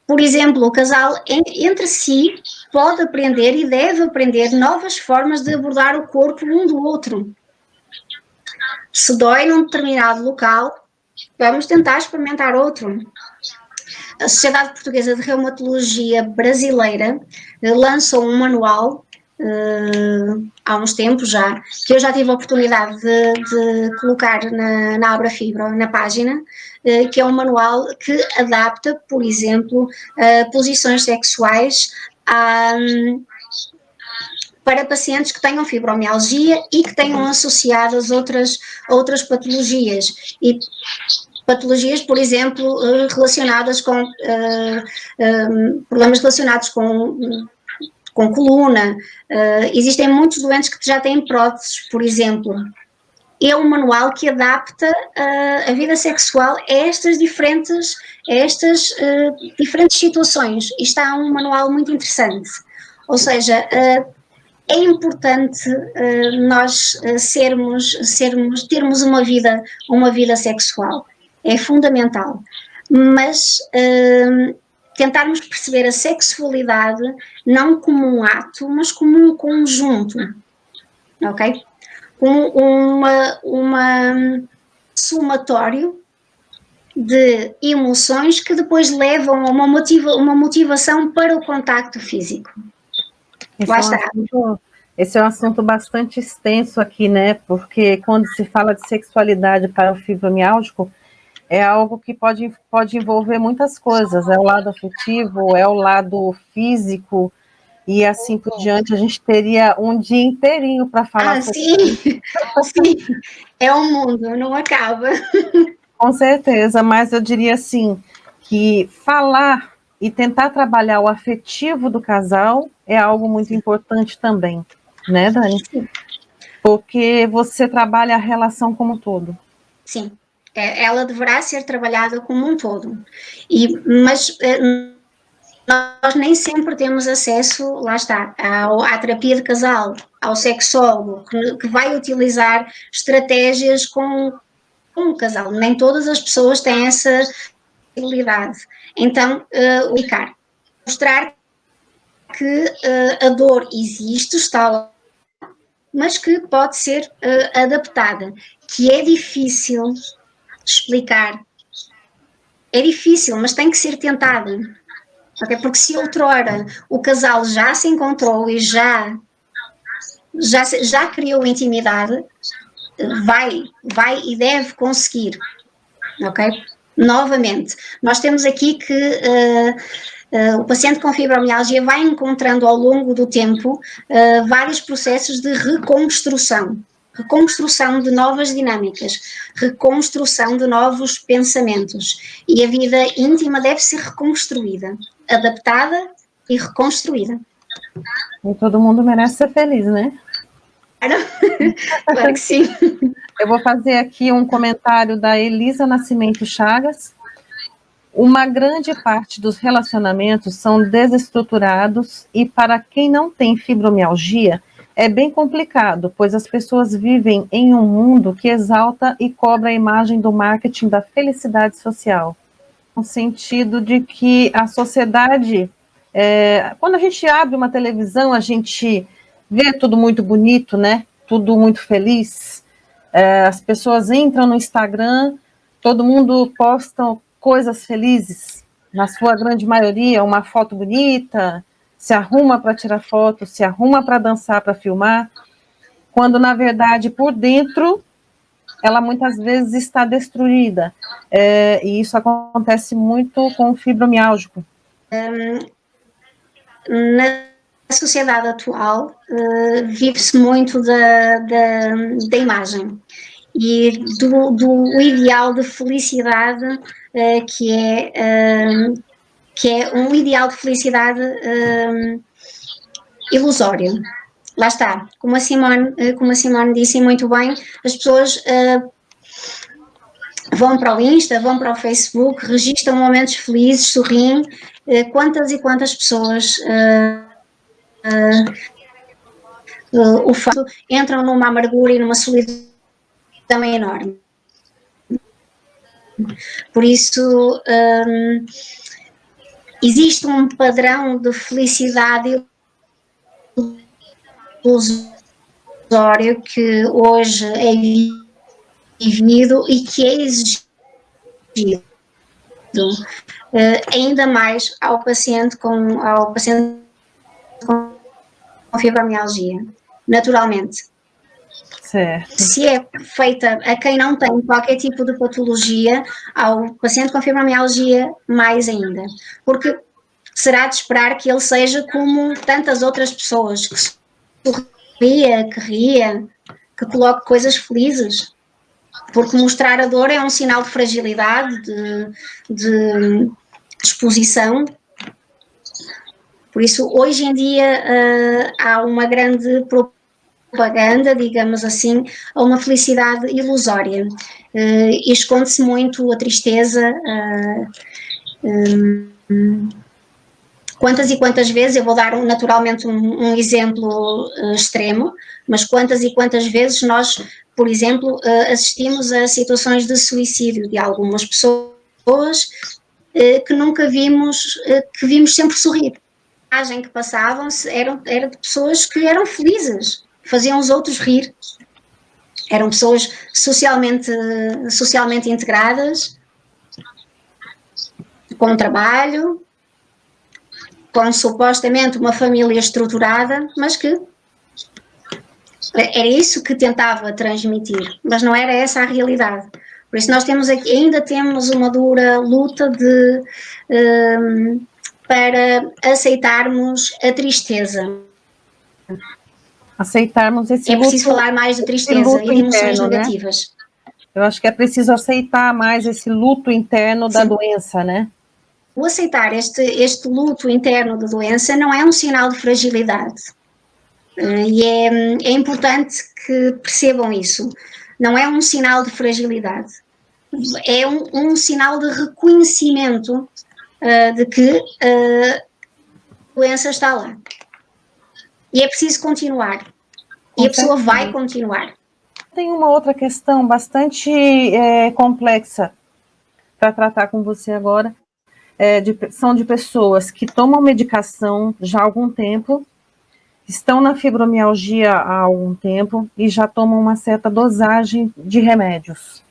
Por exemplo, o casal entre si pode aprender e deve aprender novas formas de abordar o corpo um do outro. Se dói num determinado local, vamos tentar experimentar outro. A Sociedade Portuguesa de Reumatologia Brasileira lançou um manual há uns tempos já, que eu já tive a oportunidade de colocar na Abrafibro, na página, que é um manual que adapta, por exemplo, posições sexuais para pacientes que tenham fibromialgia e que tenham associadas outras patologias. E patologias, por exemplo, relacionadas com problemas relacionados com coluna. Existem muitos doentes que já têm próteses, por exemplo. é um manual que adapta a vida sexual a estas diferentes situações. E está um manual muito interessante. Ou seja, é importante nós termos uma vida sexual. É fundamental. Mas tentarmos perceber a sexualidade não como um ato, mas como um conjunto. Ok? Uma somatório de emoções que depois levam a uma motivação para o contacto físico. Esse é um assunto bastante extenso aqui, né? Porque quando se fala de sexualidade para o fibromialgico, é algo que pode envolver muitas coisas. É o lado afetivo, é o lado físico, e assim por diante. A gente teria um dia inteirinho para falar sobre isso. Sim, é um mundo, não acaba. Com certeza, mas eu diria assim, que falar e tentar trabalhar o afetivo do casal é algo muito importante também, né, Dani? Sim. Porque você trabalha a relação como um todo. Sim, ela deverá ser trabalhada como um todo, mas nós nem sempre temos acesso, lá está, à terapia de casal, ao sexólogo, que vai utilizar estratégias com o casal. Nem todas as pessoas têm essa possibilidade. Então, mostrar que a dor existe, está lá, mas que pode ser adaptada, que é difícil explicar. É difícil, mas tem que ser tentada. Okay? Porque se outrora o casal já se encontrou e já criou intimidade, vai e deve conseguir. Ok? Novamente, nós temos aqui que o paciente com fibromialgia vai encontrando ao longo do tempo vários processos de reconstrução de novas dinâmicas, reconstrução de novos pensamentos. E a vida íntima deve ser reconstruída, adaptada e reconstruída. E todo mundo merece ser feliz, né? Claro que sim. Eu vou fazer aqui um comentário da Elisa Nascimento Chagas. Uma grande parte dos relacionamentos são desestruturados e para quem não tem fibromialgia é bem complicado, pois as pessoas vivem em um mundo que exalta e cobra a imagem do marketing da felicidade social. No sentido de que a sociedade, quando a gente abre uma televisão, a gente vê tudo muito bonito, né? Tudo muito feliz. As pessoas entram no Instagram, todo mundo posta coisas felizes, na sua grande maioria, uma foto bonita, se arruma para tirar foto, se arruma para dançar, para filmar, quando, na verdade, por dentro, ela muitas vezes está destruída. E isso acontece muito com o fibromialgico. Na sociedade atual, vive-se muito da imagem e do ideal de felicidade, que é um ideal de felicidade ilusório. Lá está, como a Simone disse muito bem, as pessoas vão para o Insta, vão para o Facebook, registram momentos felizes, sorriem. Quantas e quantas pessoas o fato entram numa amargura e numa solidão enorme. Por isso, existe um padrão de felicidade ilusório que hoje é vivido e que é exigido ainda mais ao paciente com fibromialgia, naturalmente. Certo. Se é feita a quem não tem qualquer tipo de patologia, ao paciente com fibromialgia, mais ainda. Porque será de esperar que ele seja como tantas outras pessoas, que sorria, que ria, que coloque coisas felizes. Porque mostrar a dor é um sinal de fragilidade, de exposição. Por isso, hoje em dia, há uma grande propaganda, digamos assim, a uma felicidade ilusória. E esconde-se muito a tristeza. Quantas e quantas vezes, eu vou dar naturalmente um exemplo extremo, mas quantas e quantas vezes nós, por exemplo, assistimos a situações de suicídio de algumas pessoas que nunca vimos, que vimos sempre sorrir. A imagem que passavam era de pessoas que eram felizes, faziam os outros rir, eram pessoas socialmente integradas, com trabalho, com supostamente uma família estruturada, mas que era isso que tentava transmitir, mas não era essa a realidade. Por isso nós temos aqui, ainda temos uma dura luta para aceitarmos a tristeza. Aceitarmos esse luto. É preciso falar mais de tristeza e de emoções interno, negativas. Né? Eu acho que é preciso aceitar mais esse luto interno da doença, né? O aceitar este luto interno da doença não é um sinal de fragilidade. E é importante que percebam isso. Não é um sinal de fragilidade. É um sinal de reconhecimento de que a doença está lá. E é preciso continuar. E a pessoa vai continuar. Tem uma outra questão bastante complexa para tratar com você agora. São de pessoas que tomam medicação já há algum tempo, estão na fibromialgia há algum tempo e já tomam uma certa dosagem de remédios.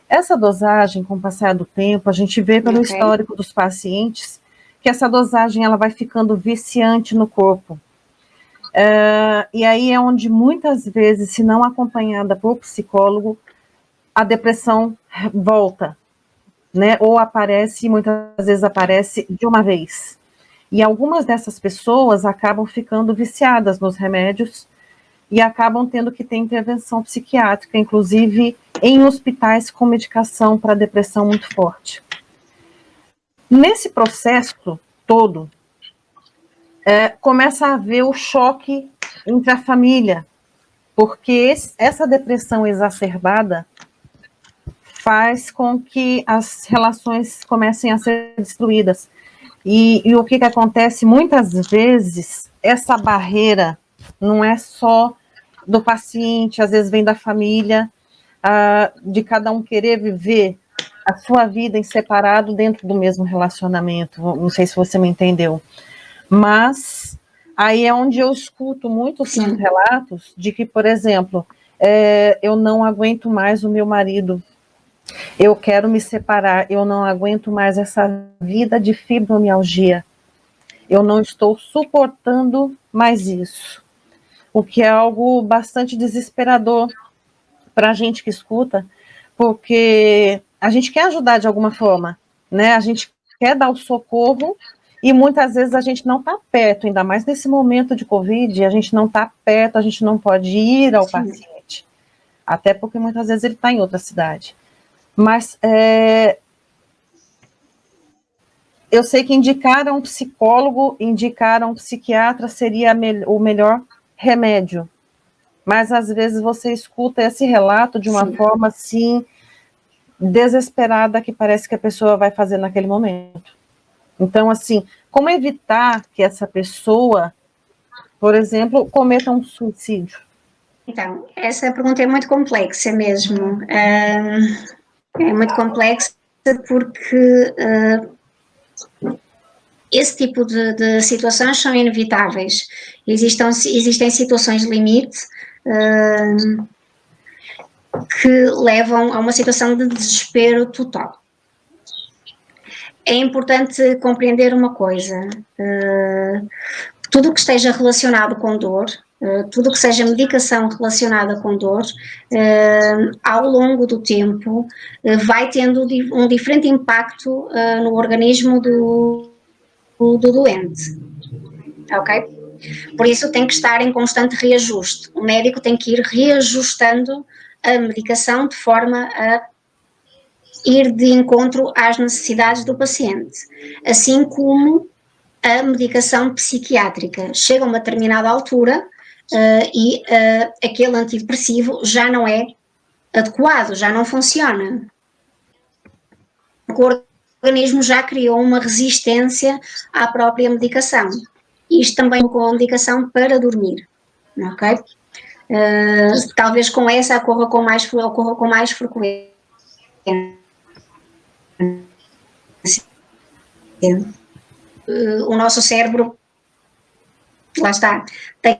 Essa dosagem, com o passar do tempo, a gente vê pelo histórico dos pacientes que essa dosagem ela vai ficando viciante no corpo. E aí é onde muitas vezes, se não acompanhada por psicólogo, a depressão volta, né? Ou aparece, muitas vezes aparece de uma vez. E algumas dessas pessoas acabam ficando viciadas nos remédios e acabam tendo que ter intervenção psiquiátrica, inclusive em hospitais com medicação para depressão muito forte. Nesse processo todo, começa a haver o choque entre a família, porque essa depressão exacerbada faz com que as relações comecem a ser destruídas. E o que acontece muitas vezes, essa barreira não é só do paciente, às vezes vem da família, de cada um querer viver a sua vida em separado dentro do mesmo relacionamento. Não sei se você me entendeu. Mas aí é onde eu escuto muitos relatos de que, por exemplo, eu não aguento mais o meu marido, eu quero me separar, eu não aguento mais essa vida de fibromialgia, eu não estou suportando mais isso. O que é algo bastante desesperador para a gente que escuta, porque a gente quer ajudar de alguma forma, né? A gente quer dar o socorro e muitas vezes a gente não está perto, ainda mais nesse momento de Covid, a gente não está perto, a gente não pode ir ao paciente, até porque muitas vezes ele está em outra cidade. Mas eu sei que indicar um psicólogo, indicar um psiquiatra seria o melhor remédio. Mas às vezes você escuta esse relato de uma forma assim, desesperada, que parece que a pessoa vai fazer naquele momento. Então, assim, como evitar que essa pessoa, por exemplo, cometa um suicídio? Então, essa pergunta é muito complexa mesmo. É muito complexa porque esse tipo de situações são inevitáveis. Existem situações limite que levam a uma situação de desespero total. É importante compreender uma coisa: tudo o que esteja relacionado com dor, tudo o que seja medicação relacionada com dor, ao longo do tempo, vai tendo um diferente impacto no organismo do doente. Ok? Por isso tem que estar em constante reajuste. O médico tem que ir reajustando a medicação de forma a ir de encontro às necessidades do paciente, assim como a medicação psiquiátrica. Chega a uma determinada altura e aquele antidepressivo já não é adequado, já não funciona. O organismo já criou uma resistência à própria medicação. Isto também com a medicação para dormir, ok? Talvez com essa ocorra com mais frequência. O nosso cérebro, lá está, tem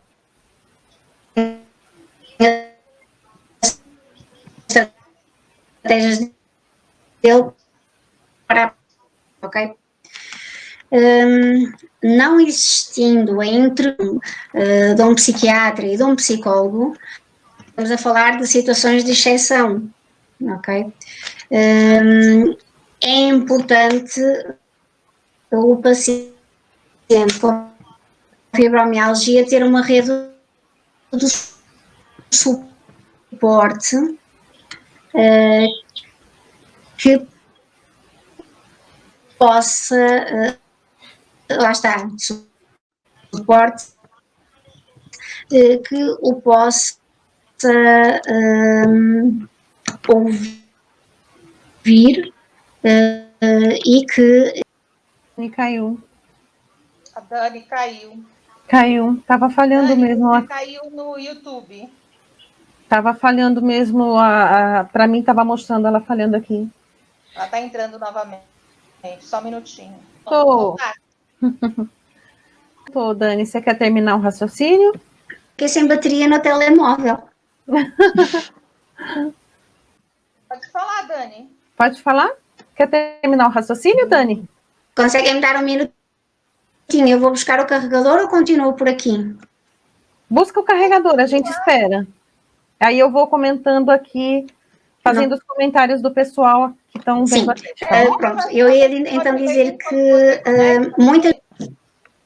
estratégias dele para, ok? Não existindo a intervenção de um psiquiatra e de um psicólogo, estamos a falar de situações de exceção, ok? É importante o paciente com fibromialgia ter uma rede de suporte que possa, lá está, suporte que o possa ouvir e que... E caiu. A Dani caiu. Caiu, estava falhando Dani, mesmo. Você caiu no YouTube. Estava falhando mesmo, para mim estava mostrando ela falhando aqui. Ela está entrando novamente. Só um minutinho. Tô, Dani, você quer terminar o raciocínio? Fiquei sem bateria no telemóvel. Pode falar, Dani. Pode falar? Quer terminar o raciocínio, Dani? Conseguem me dar um minutinho? Eu vou buscar o carregador ou continuo por aqui? Busca o carregador, a gente espera. Aí eu vou comentando aqui, fazendo os comentários do pessoal que estão vendo aqui. Pronto, eu ia então dizer que muitas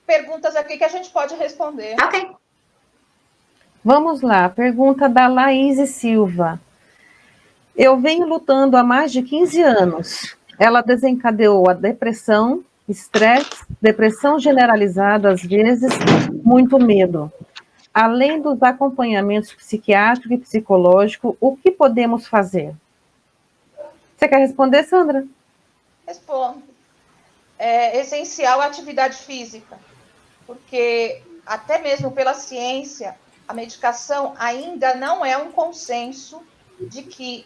perguntas aqui que a gente pode responder. Ok. Vamos lá, pergunta da Laís Silva. Eu venho lutando há mais de 15 anos. Ela desencadeou a depressão, estresse, depressão generalizada, às vezes, muito medo. Além dos acompanhamentos psiquiátrico e psicológico, o que podemos fazer? Você quer responder, Sandra? Respondo. É essencial a atividade física, porque até mesmo pela ciência, a medicação ainda não é um consenso de que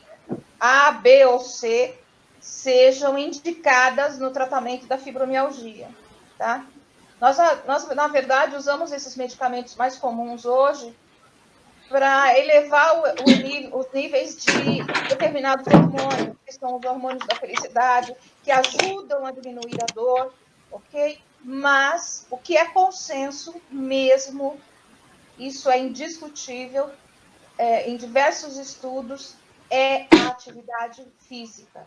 A, B ou C sejam indicadas no tratamento da fibromialgia, tá? Nós, na verdade, usamos esses medicamentos mais comuns hoje para elevar os níveis de determinados hormônios, que são os hormônios da felicidade, que ajudam a diminuir a dor, ok? Mas o que é consenso mesmo, isso é indiscutível, em diversos estudos, é a atividade física,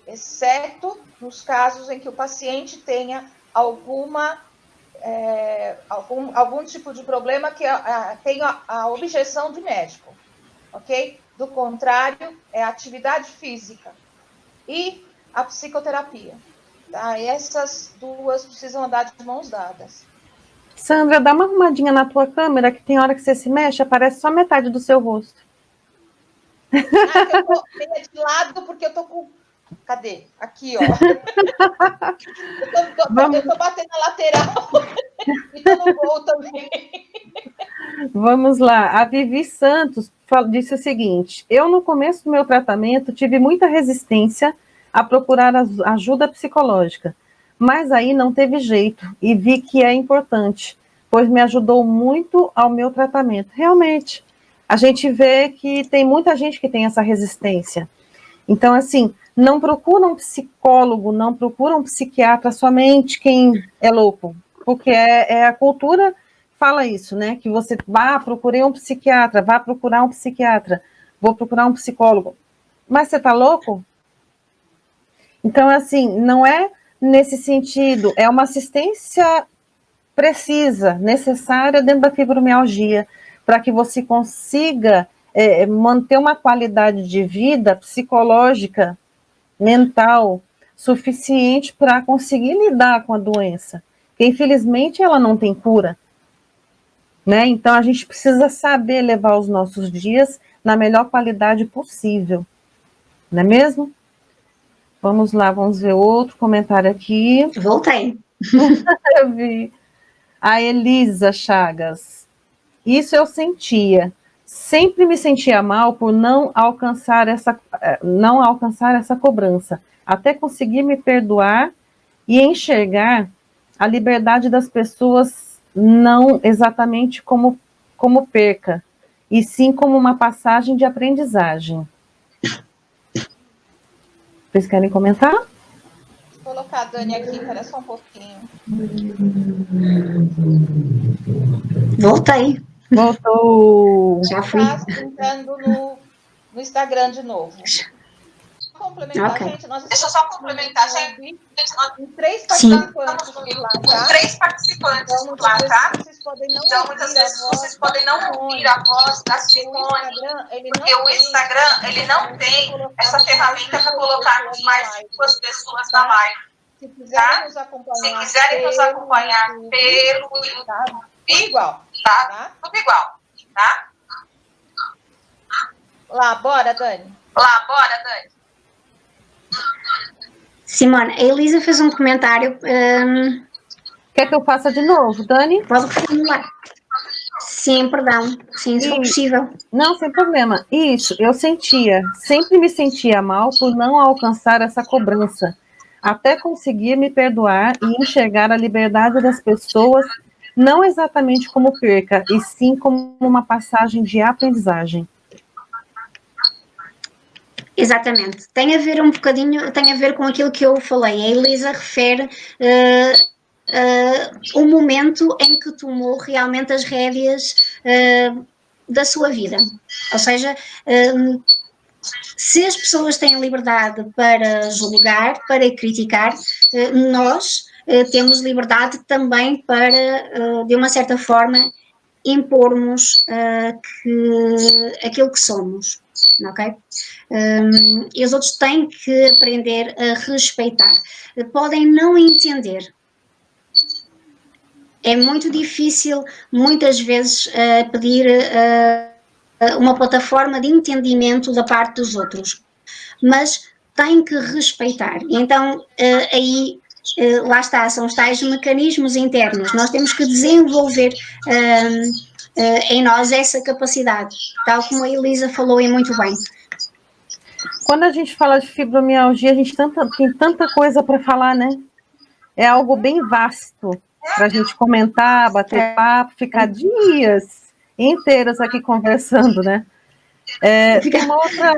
exceto nos casos em que o paciente tenha algum tipo de problema que tenha a objeção de médico, ok? Do contrário, é a atividade física e a psicoterapia, tá? E essas duas precisam andar de mãos dadas. Sandra, dá uma arrumadinha na tua câmera, que tem hora que você se mexe, aparece só metade do seu rosto. Eu tô meio de lado porque eu tô com... Cadê? Aqui, ó. Eu tô batendo na lateral e tô no gol também. Vamos lá. A Vivi Santos disse o seguinte: eu, no começo do meu tratamento, tive muita resistência a procurar ajuda psicológica, mas aí não teve jeito e vi que é importante, pois me ajudou muito ao meu tratamento. Realmente, a gente vê que tem muita gente que tem essa resistência. Então, assim, não procura um psicólogo, não procura um psiquiatra somente quem é louco, porque a cultura fala isso, né? Que você procurei um psiquiatra, vá procurar um psiquiatra, vou procurar um psicólogo. Mas você tá louco? Então, assim, não é nesse sentido, é uma assistência precisa, necessária dentro da fibromialgia, para que você consiga manter uma qualidade de vida psicológica, mental, suficiente para conseguir lidar com a doença. Porque, infelizmente, ela não tem cura. né? Então, a gente precisa saber levar os nossos dias na melhor qualidade possível, não é mesmo? Vamos lá, vamos ver outro comentário aqui. Voltei. Eu vi. A Elisa Chagas. Isso eu sentia. Sempre me sentia mal por não alcançar essa cobrança, até conseguir me perdoar e enxergar a liberdade das pessoas não exatamente como perca, e sim como uma passagem de aprendizagem. Vocês querem comentar? Vou colocar a Dani aqui, espera só um pouquinho. Voltei. Voltou. Já fui. Está entrando no Instagram de novo. Complementar, Ok. gente, Deixa eu só complementar, gente. Tem 3 Sim. participantes por lá, tá? 3 participantes Então, por lá, tá? vocês podem não Então, ouvir muitas a vezes voz vocês podem não da ouvir a voz da Porque o Simone, Instagram, ele porque o Instagram, ele não tem essa ferramenta para colocarmos mais de 2 pessoas na live. Se quiserem nos Se acompanhar, quiserem nos acompanhar pelo tá? YouTube, Tudo igual, tá? tá? Tudo igual, tá? Lá, bora, Dani. Lá, bora, Dani. Simone, a Elisa fez um comentário. Quer que eu faça de novo, Dani? Pode reformular. Sim, perdão. Sim, se for possível. Não, sem problema. Isso, eu sentia. Sempre me sentia mal por não alcançar essa cobrança, até conseguir me perdoar e enxergar a liberdade das pessoas, não exatamente como perca, e sim como uma passagem de aprendizagem. Exatamente. Tem a ver um bocadinho, tem a ver com aquilo que eu falei. A Elisa refere o momento em que tomou realmente as rédeas da sua vida. Ou seja, se as pessoas têm liberdade para julgar, para criticar, nós temos liberdade também para, de uma certa forma, impormos aquilo que somos. Ok? E os outros têm que aprender a respeitar. Podem não entender. É muito difícil, muitas vezes, pedir uma plataforma de entendimento da parte dos outros, mas têm que respeitar. Então, aí, lá está, são os tais mecanismos internos. Nós temos que desenvolver em nós essa capacidade, tal como a Elisa falou e muito bem. Quando a gente fala de fibromialgia, a gente tem tanta coisa para falar, né? É algo bem vasto para a gente comentar, bater papo, ficar dias inteiros aqui conversando, né? Tem uma outra...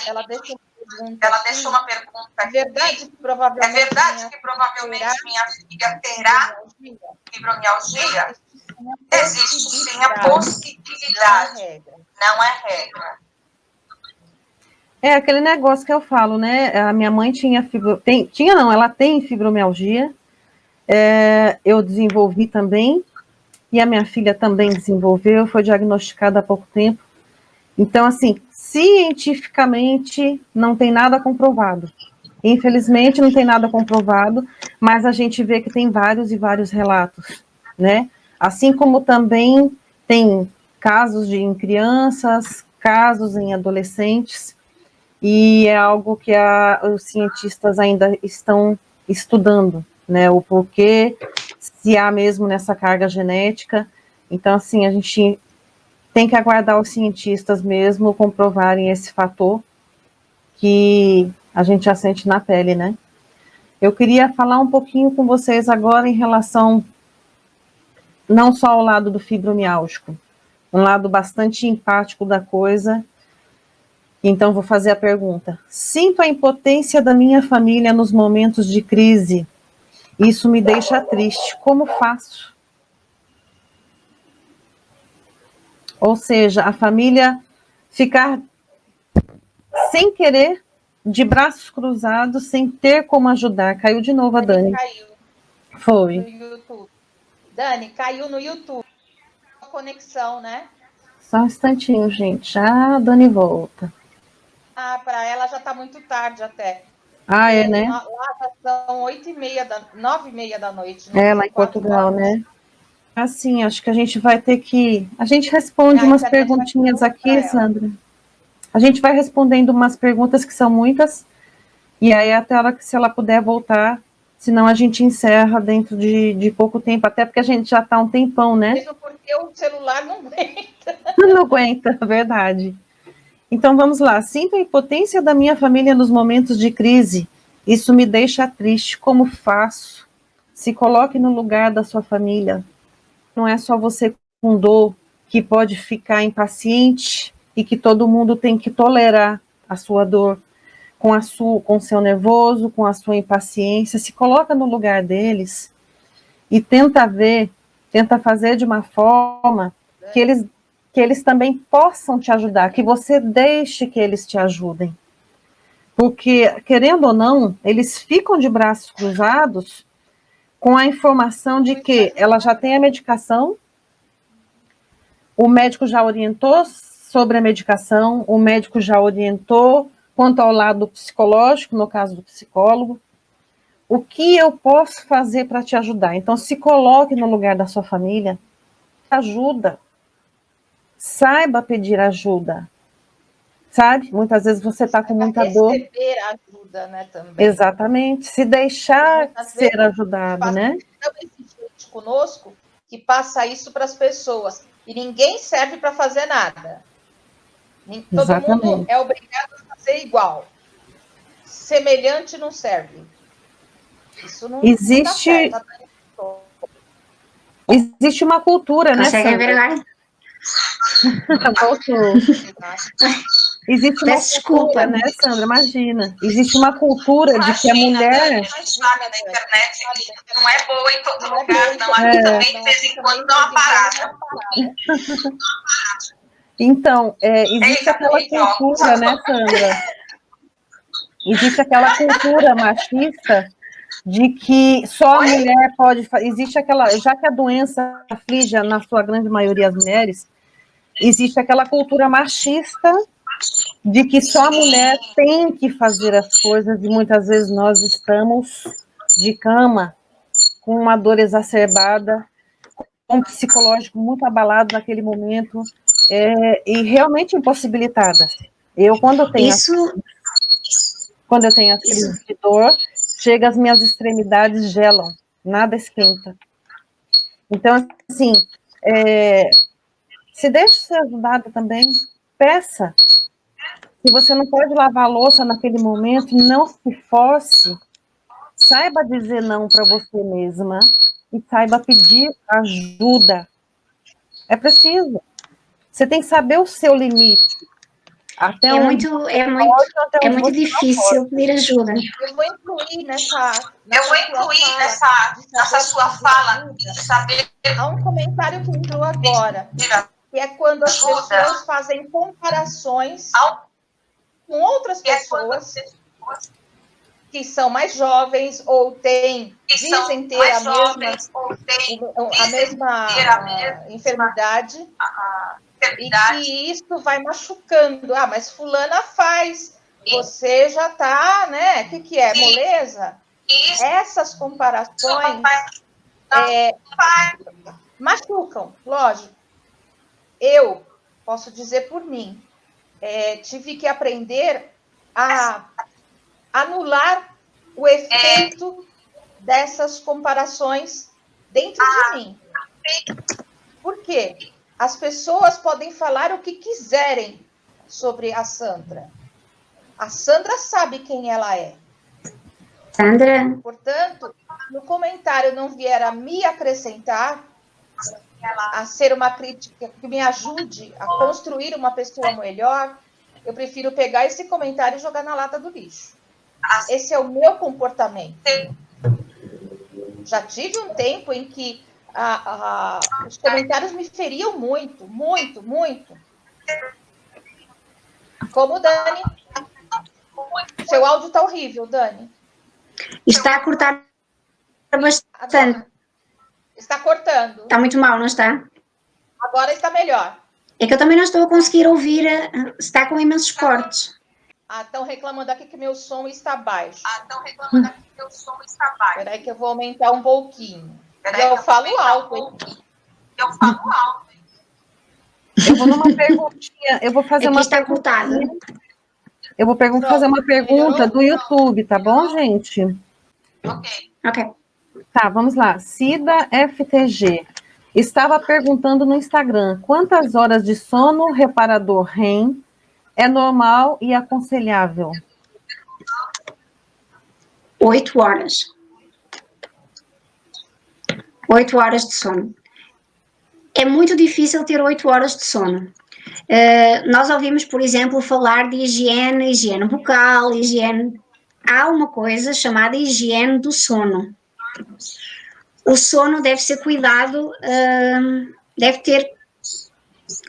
Ela deixou uma pergunta. É verdade que provavelmente minha filha terá fibromialgia? Existe sim a possibilidade, não é regra. É aquele negócio que eu falo, né? A minha mãe ela tem fibromialgia. Eu desenvolvi também, e a minha filha também desenvolveu, foi diagnosticada há pouco tempo. Então, assim, cientificamente não tem nada comprovado. Infelizmente não tem nada comprovado, mas a gente vê que tem vários e vários relatos, né? Assim como também tem casos em crianças, casos em adolescentes, e é algo que os cientistas ainda estão estudando, né? O porquê, se há mesmo nessa carga genética. Então, assim, a gente tem que aguardar os cientistas mesmo comprovarem esse fator que a gente já sente na pele, né? Eu queria falar um pouquinho com vocês agora em relação não só ao lado do fibromialgico, um lado bastante empático da coisa. Então, vou fazer a pergunta. Sinto a impotência da minha família nos momentos de crise. Isso me deixa triste. Como faço? Ou seja, a família ficar sem querer, de braços cruzados, sem ter como ajudar. Caiu de novo a Dani. Caiu. Foi. No YouTube. Dani, caiu no YouTube. A conexão, né? Só um instantinho, gente. Já a Dani volta. Para ela já está muito tarde até. É, né? Lá são 9h30 da noite. Né? Lá em Portugal, né? Assim, acho que a gente vai ter que... A gente responde umas perguntinhas aqui, Sandra. A gente vai respondendo umas perguntas que são muitas, e aí até ela, se ela puder voltar, senão a gente encerra dentro de pouco tempo, até porque a gente já está um tempão, né? Mesmo porque o celular não aguenta. Não aguenta, verdade. Então vamos lá. Sinto a impotência da minha família nos momentos de crise. Isso me deixa triste. Como faço? Se coloque no lugar da sua família. Não é só você com dor que pode ficar impaciente e que todo mundo tem que tolerar a sua dor com o seu nervoso, com a sua impaciência. Se coloca no lugar deles e tenta fazer de uma forma que eles também possam te ajudar, que você deixe que eles te ajudem. Porque, querendo ou não, eles ficam de braços cruzados com a informação de que ela já tem a medicação, o médico já orientou sobre a medicação, o médico já orientou quanto ao lado psicológico, no caso do psicólogo. O que eu posso fazer para te ajudar? Então, se coloque no lugar da sua família, ajuda. Saiba pedir ajuda. Sabe? Muitas vezes você está com muita dor. Receber ajuda, né, também. Exatamente. Se deixar ser ajudado, né? Então, existe gente conosco que passa isso para as pessoas. E ninguém serve para fazer nada. Todo mundo é obrigado a fazer igual. Semelhante não serve. Isso não existe. Não tá existe uma cultura, né? Consegue ver agora? Existe uma cultura, né, Sandra? Imagina. Existe uma cultura de que a mulher... A gente sabe na internet que não é boa em todo lugar, não. Aqui também, de vez em quando, dá uma parada. Então, existe aquela cultura, né, Sandra? Existe aquela cultura machista de que só a mulher pode... Existe aquela... Já que a doença aflige, na sua grande maioria, as mulheres, existe aquela cultura machista de que só a mulher tem que fazer as coisas, e muitas vezes nós estamos de cama, com uma dor exacerbada, com um psicológico muito abalado naquele momento, e realmente impossibilitadas. Eu, quando eu tenho a crise de dor, chega as minhas extremidades gelam, nada esquenta. Então, assim, se deixe ser ajudada também, peça. Se você não pode lavar a louça naquele momento, não se force. Saiba dizer não para você mesma e saiba pedir ajuda. É preciso. Você tem que saber o seu limite. É muito difícil pedir ajuda. Eu vou incluir nessa sua fala de saber. Há um comentário que entrou agora, que é quando as pessoas fazem comparações com outras pessoas que são mais jovens ou dizem ter a mesma enfermidade, e que isso vai machucando. Ah, mas fulana faz, você já está, né? O que é? Moleza? Essas comparações machucam, lógico. Eu posso dizer por mim, tive que aprender a anular o efeito dessas comparações dentro de mim. Por quê? As pessoas podem falar o que quiserem sobre a Sandra. A Sandra sabe quem ela é. Sandra. Portanto, no comentário não vier a me acrescentar, a ser uma crítica que me ajude a construir uma pessoa melhor, eu prefiro pegar esse comentário e jogar na lata do lixo. Esse é o meu comportamento. Já tive um tempo em que os comentários me feriam muito, muito, muito. Como, Dani? Seu áudio está horrível, Dani. Está a cortar bastante. Está cortando. Está muito mal, não está? Agora está melhor. É que eu também não estou a conseguir ouvir. Está com imensos cortes. Estão reclamando aqui que meu som está baixo. Espera aí que eu vou aumentar um pouquinho. Eu falo alto, hein? Eu falo alto. Eu vou numa perguntinha, eu vou fazer Aqui uma está cortada. Eu vou fazer uma pergunta do YouTube, tá bom, gente? Ok. Tá, vamos lá. Cida FTG estava perguntando no Instagram quantas horas de sono reparador REM é normal e aconselhável? 8 horas. 8 horas de sono. É muito difícil ter 8 horas de sono. Nós ouvimos, por exemplo, falar de higiene bucal, higiene. Há uma coisa chamada higiene do sono. O sono deve ser cuidado, deve ter.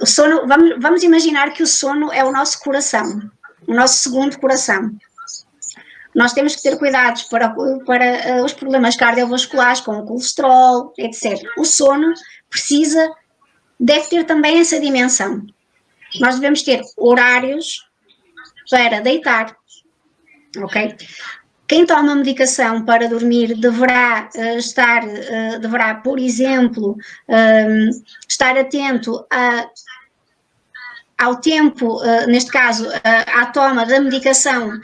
O sono, vamos imaginar que o sono é o nosso coração, o nosso segundo coração. Nós temos que ter cuidados para os problemas cardiovasculares, como o colesterol, etc. O sono deve ter também essa dimensão. Nós devemos ter horários para deitar, ok? Quem toma medicação para dormir deverá, por exemplo, estar atento ao tempo, neste caso, à toma da medicação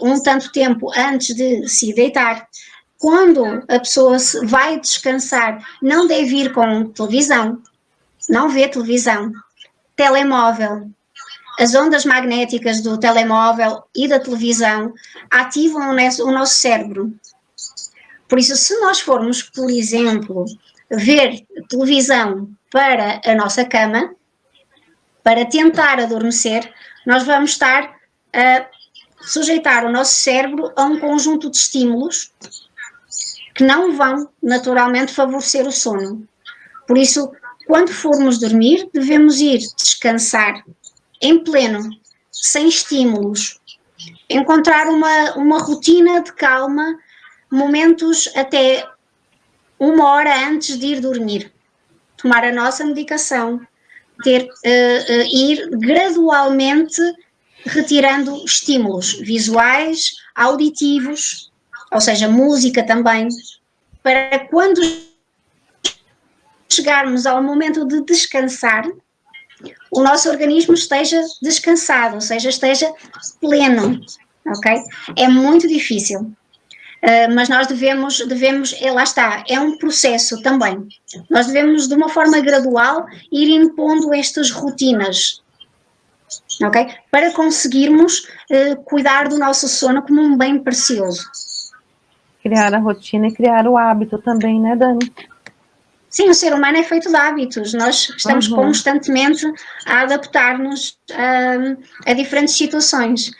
um tanto tempo antes de se deitar. Quando a pessoa vai descansar, não deve ir com televisão, não vê televisão, telemóvel. As ondas magnéticas do telemóvel e da televisão ativam o nosso cérebro. Por isso, se nós formos, por exemplo, ver televisão para a nossa cama, para tentar adormecer, nós vamos estar a sujeitar o nosso cérebro a um conjunto de estímulos que não vão naturalmente favorecer o sono. Por isso, quando formos dormir, devemos ir descansar em pleno, sem estímulos, encontrar uma rotina de calma, momentos até 1 hora antes de ir dormir, tomar a nossa medicação, ir gradualmente retirando estímulos visuais, auditivos, ou seja, música também, para quando chegarmos ao momento de descansar, o nosso organismo esteja descansado, ou seja, esteja pleno, ok? É muito difícil, mas nós devemos, lá está, é um processo também. Nós devemos, de uma forma gradual, ir impondo estas rotinas, ok? Para conseguirmos cuidar do nosso sono como um bem precioso. Criar a rotina e criar o hábito também, né, Dani? Sim, o ser humano é feito de hábitos, nós estamos constantemente a adaptar-nos a diferentes situações.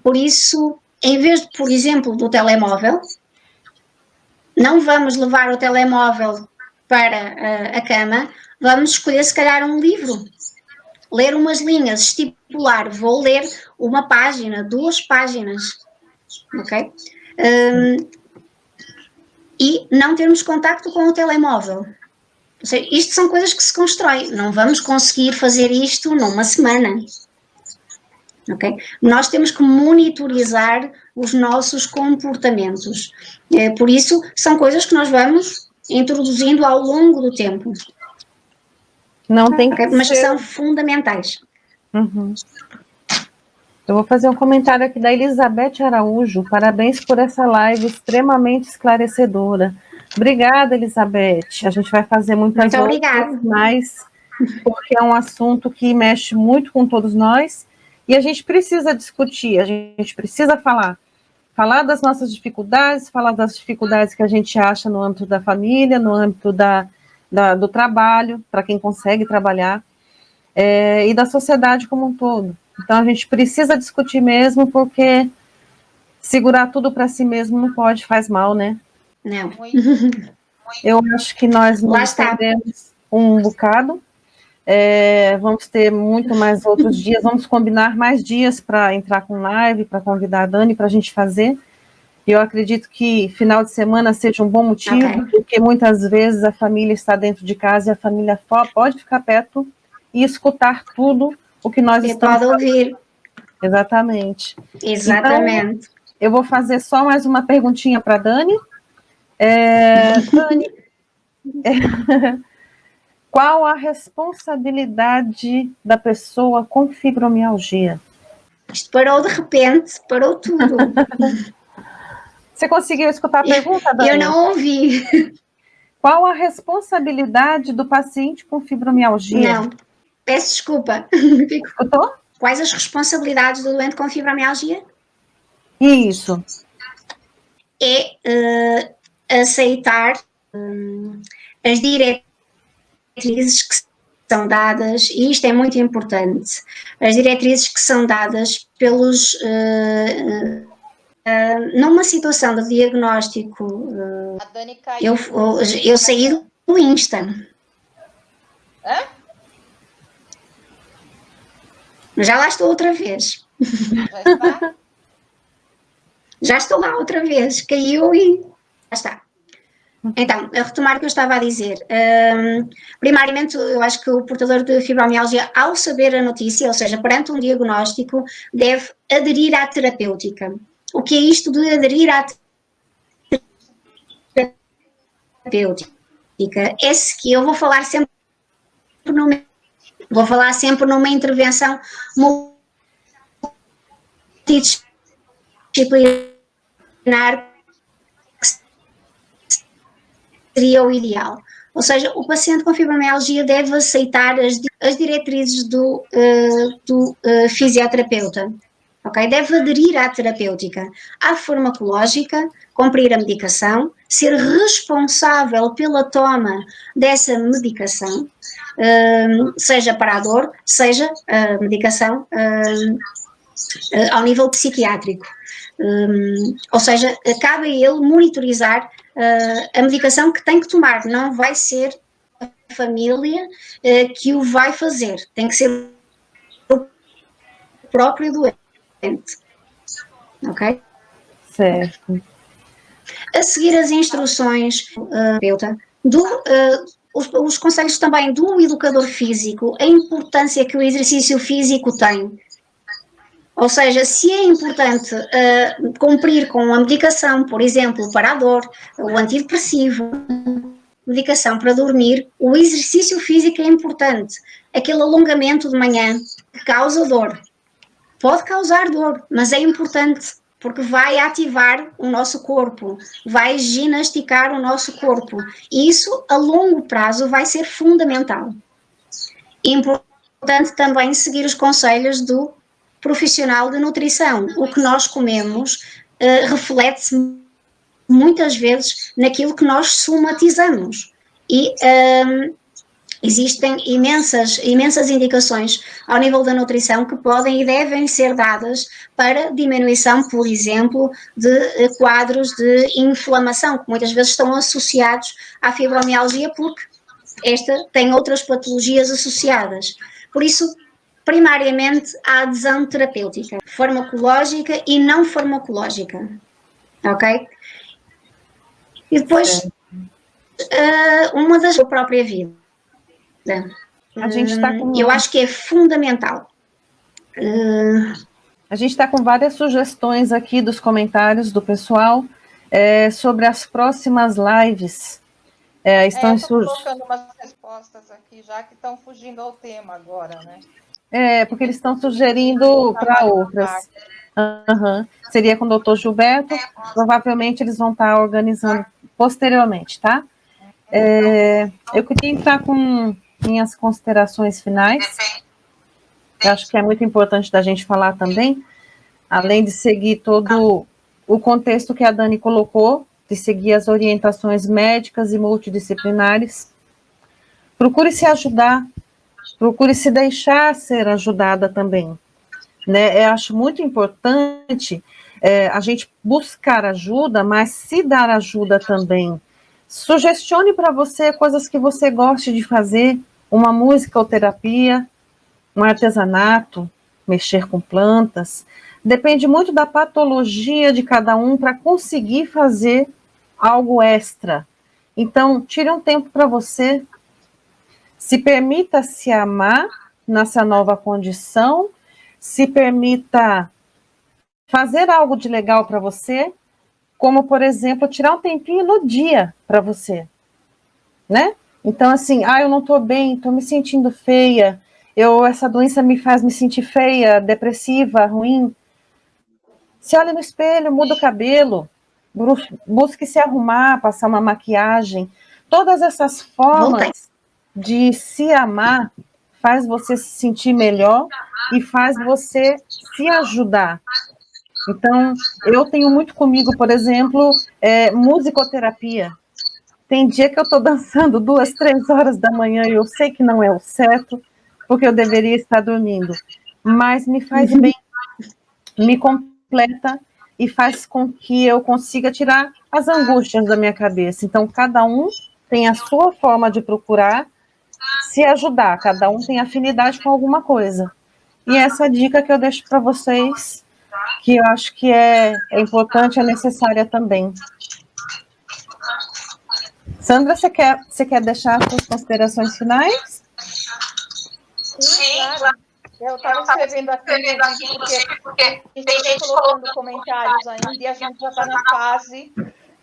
Por isso, em vez de, por exemplo, do telemóvel, não vamos levar o telemóvel para a cama, vamos escolher se calhar um livro, ler umas linhas, estipular, vou ler 1 página, 2 páginas, ok? E não termos contacto com o telemóvel. Ou seja, isto são coisas que se constroem. Não vamos conseguir fazer isto numa semana. Okay? Nós temos que monitorizar os nossos comportamentos. Por isso, são coisas que nós vamos introduzindo ao longo do tempo. Não tem que mas que são fundamentais. Eu vou fazer um comentário aqui da Elizabeth Araújo. Parabéns por essa live extremamente esclarecedora. Obrigada, Elizabeth. A gente vai fazer muitas outras mais, porque é um assunto que mexe muito com todos nós e a gente precisa discutir, a gente precisa falar das nossas dificuldades, falar das dificuldades que a gente acha no âmbito da família, no âmbito do trabalho, para quem consegue trabalhar, e da sociedade como um todo. Então, a gente precisa discutir mesmo, porque segurar tudo para si mesmo não pode, faz mal, né? Não. Eu acho que nós nos estendemos um bocado. Vamos ter muito mais outros dias, vamos combinar mais dias para entrar com live, para convidar a Dani para a gente fazer. E eu acredito que final de semana seja um bom motivo, porque muitas vezes a família está dentro de casa e a família pode ficar perto e escutar tudo o que nós estamos falando. Pode ouvir. Exatamente. Exatamente. Então, eu vou fazer só mais uma perguntinha para a Dani. Dani, Qual a responsabilidade da pessoa com fibromialgia? Isto parou de repente, parou tudo. Você conseguiu escutar a pergunta, Dani? Eu não ouvi. Qual a responsabilidade do paciente com fibromialgia? Não, peço desculpa. Escutou? Quais as responsabilidades do doente com fibromialgia? Isso. É aceitar as diretrizes que são dadas, e isto é muito importante, as diretrizes que são dadas pelos... numa situação de diagnóstico, A Dani caiu. eu saí do Insta. Hã? Já lá estou outra vez. Já está? Já estou lá outra vez. Caiu e já está. Então, a retomar o que eu estava a dizer. Primariamente, eu acho que o portador de fibromialgia, ao saber a notícia, ou seja, perante um diagnóstico, deve aderir à terapêutica. O que é isto de aderir à terapêutica? É que eu vou falar sempre numa intervenção multidisciplinar, que seria o ideal. Ou seja, o paciente com fibromialgia deve aceitar as diretrizes do fisioterapeuta. Okay? Deve aderir à terapêutica, à farmacológica, cumprir a medicação, ser responsável pela toma dessa medicação, seja para a dor, seja a medicação ao nível psiquiátrico. Ou seja, cabe a ele monitorizar a medicação que tem que tomar, não vai ser a família que o vai fazer, tem que ser o próprio doente. Ok? Certo. A seguir as instruções os conselhos também do educador físico, a importância que o exercício físico tem. Ou seja, se é importante cumprir com a medicação, por exemplo, para a dor, o antidepressivo, medicação para dormir, o exercício físico é importante. Aquele alongamento de manhã que causa dor. Pode causar dor, mas é importante, porque vai ativar o nosso corpo, vai ginasticar o nosso corpo. E isso, a longo prazo, vai ser fundamental. Importante também seguir os conselhos do profissional de nutrição. O que nós comemos reflete-se muitas vezes naquilo que nós somatizamos. E existem imensas indicações ao nível da nutrição que podem e devem ser dadas para diminuição, por exemplo, de quadros de inflamação, que muitas vezes estão associados à fibromialgia, porque esta tem outras patologias associadas. Por isso, primariamente, a adesão terapêutica, farmacológica e não farmacológica. Ok? E depois, uma das da própria vida. A gente está com... Eu acho que é fundamental. A gente está com várias sugestões aqui dos comentários do pessoal sobre as próximas lives. Estou colocando umas respostas aqui já que estão fugindo ao tema agora, né? Porque eles estão sugerindo para outras. Seria com o doutor Gilberto, provavelmente eles vão estar organizando posteriormente, tá? Eu queria entrar com minhas considerações finais. Eu acho que é muito importante da gente falar também, além de seguir todo o contexto que a Dani colocou, de seguir as orientações médicas e multidisciplinares. Procure se ajudar, procure se deixar ser ajudada também. Né? Eu acho muito importante a gente buscar ajuda, mas se dar ajuda também. Sugestione para você coisas que você goste de fazer, uma música ou terapia, um artesanato, mexer com plantas. Depende muito da patologia de cada um para conseguir fazer algo extra. Então, tire um tempo para você, se permita se amar nessa nova condição, se permita fazer algo de legal para você, como, por exemplo, tirar um tempinho no dia para você, né? Então, assim, eu não estou bem, estou me sentindo feia, essa doença me faz me sentir feia, depressiva, ruim. Se olha no espelho, muda o cabelo, busque se arrumar, passar uma maquiagem. Todas essas formas de se amar faz você se sentir melhor e faz você se ajudar. Então, eu tenho muito comigo, por exemplo, musicoterapia. Tem dia que eu estou dançando 2, 3 horas da manhã e eu sei que não é o certo, porque eu deveria estar dormindo. Mas me faz bem, me completa e faz com que eu consiga tirar as angústias da minha cabeça. Então, cada um tem a sua forma de procurar se ajudar, cada um tem afinidade com alguma coisa. E essa dica que eu deixo para vocês, que eu acho que é importante, é necessária também. Sandra, você quer deixar as suas considerações finais? Sim, claro. Eu estava escrevendo aqui, porque tem gente colocando comentários ainda e a gente já está na fase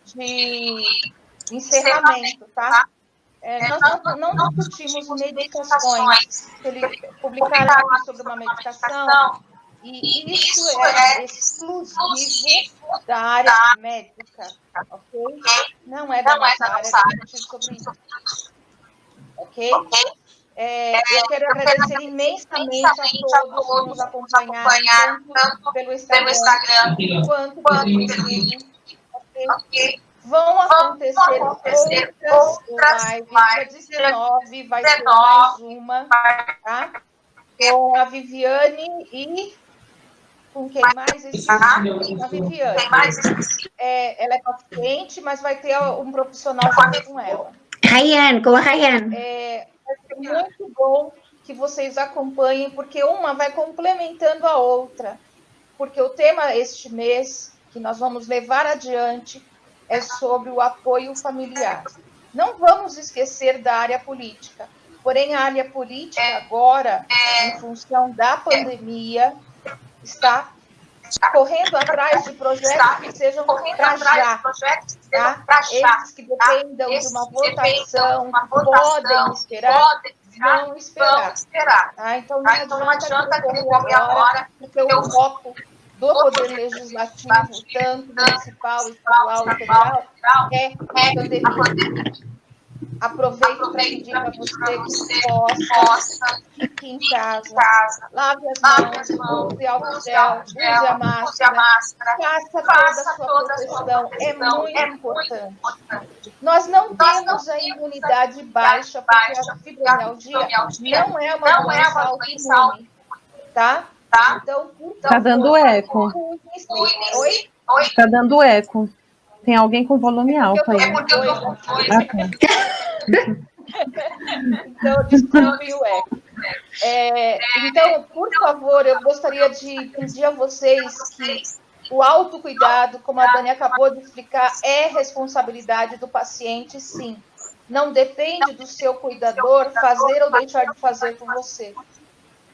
de encerramento, tá? Nós não discutimos medicações. Eles publicaram aqui sobre uma medicação e isso é exclusivo da área médica, ok? Não é da nossa área discutir sobre isso, ok? Eu quero agradecer imensamente a todos que nos acompanharam, tanto pelo Instagram quanto pelo YouTube, ok? Vão acontecer outras lives. Dia 19 vai ter mais uma, tá? Com a Viviane e com quem mais? A Viviane. Ela é paciente, mas vai ter um profissional junto com ela. Rayane, com a Rayane. Vai ser muito bom que vocês acompanhem, porque uma vai complementando a outra. Porque o tema este mês, que nós vamos levar adiante, é sobre o apoio familiar. Não vamos esquecer da área política, porém a área política agora, em função da pandemia, está correndo atrás de projetos que sejam para já, tá? Esses que dependam de uma votação, que podem esperar, vão esperar. Tá? Então não adianta correr agora, porque o foco do Poder Legislativo, tanto municipal, estadual e federal, é a pandemia. Aproveito para pedir para você que possa, fique em casa, lave as mãos, use álcool gel, use a máscara, faça toda a sua proteção, é muito importante. Nós não temos a imunidade baixa, porque a fibromialgia não é uma doença autoimune, tá? Então, tá dando eco. Oi? Tá dando eco. Tem alguém com volume alto aí. Então, desculpe o eco. Então, por favor, eu gostaria de pedir a vocês que o autocuidado, como a Dani acabou de explicar, é responsabilidade do paciente, sim. Não depende do seu cuidador fazer ou deixar de fazer por você.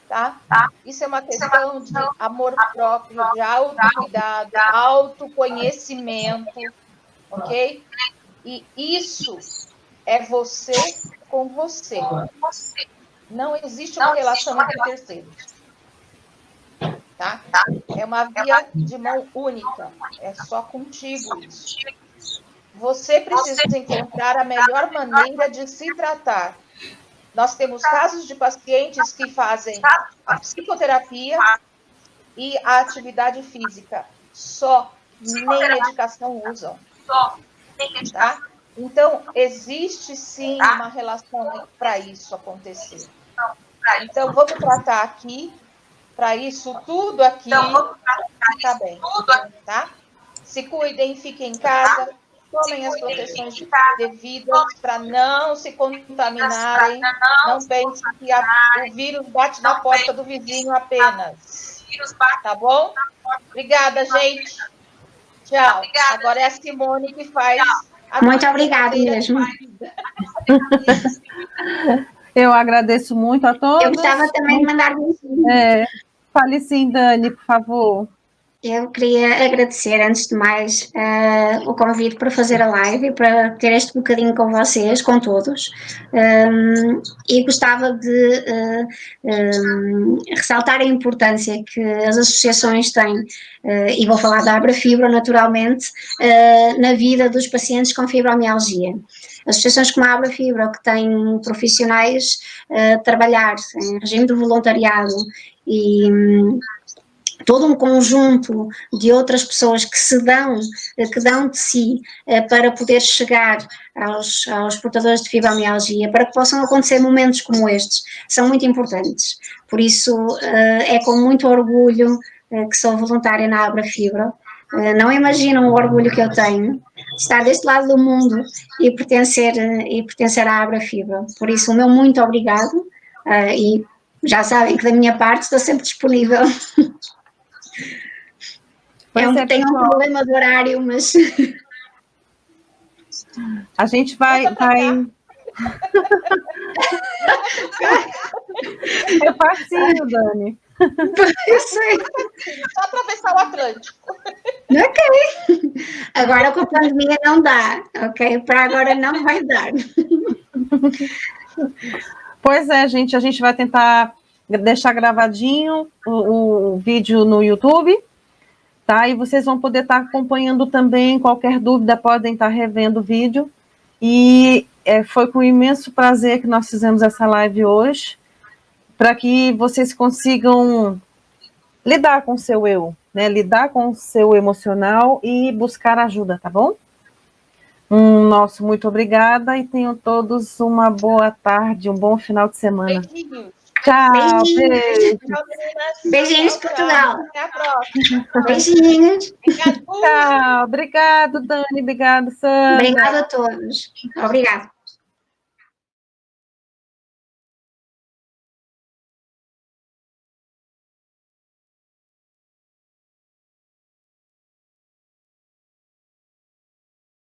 Tá? Isso é uma questão de amor próprio, de autocuidado, autoconhecimento, ok? E isso é você com você. Não existe uma relação entre terceiros. Tá? É uma via de mão única. É só contigo isso. Você precisa encontrar a melhor maneira de se tratar. Nós temos casos de pacientes que fazem a psicoterapia e a atividade física. Só, nem medicação usam. Tá? Então, existe sim uma relação para isso acontecer. Então, vamos tratar aqui, para isso tudo aqui ficar bem. Tá? Se cuidem, fiquem em casa. Tomem as proteções devidas para não se contaminarem. Não pensem que o vírus bate na porta do vizinho apenas. Tá bom? Obrigada, gente. Tchau. Agora é a Simone que faz. Muito obrigada mesmo. Eu agradeço muito a todos. Eu gostava também de mandar um fale sim, Dani, por favor. Eu queria agradecer, antes de mais, o convite para fazer a live e para ter este bocadinho com vocês, com todos. E gostava de ressaltar a importância que as associações têm, e vou falar da Abrafibra, naturalmente, na vida dos pacientes com fibromialgia. Associações como a Abrafibra, que têm profissionais a trabalhar em regime de voluntariado e todo um conjunto de outras pessoas que dão de si para poder chegar aos portadores de fibromialgia, para que possam acontecer momentos como estes, são muito importantes. Por isso, é com muito orgulho que sou voluntária na Abrafibra. Não imaginam o orgulho que eu tenho de estar deste lado do mundo e pertencer à Abrafibra. Por isso, o meu muito obrigado, e já sabem que da minha parte estou sempre disponível. Tem um problema de horário, mas... A gente vai... É facinho, Dani. Só atravessar o Atlântico. Ok. Agora com a pandemia não dá, ok? Para agora não vai dar. Pois é, gente, a gente vai tentar deixar gravadinho o vídeo no YouTube, tá? E vocês vão poder estar acompanhando também. Qualquer dúvida, podem estar revendo o vídeo. E foi com imenso prazer que nós fizemos essa live hoje, para que vocês consigam lidar com o seu eu, né? Lidar com o seu emocional e buscar ajuda, tá bom? Nosso muito obrigada e tenham todos uma boa tarde, um bom final de semana. Beijinhos. Tchau, beijinhos. Beijinhos, Portugal. Até a próxima. Beijinhos. Tchau, obrigado, Dani, obrigado, Sandra. Obrigada a todos. Obrigada.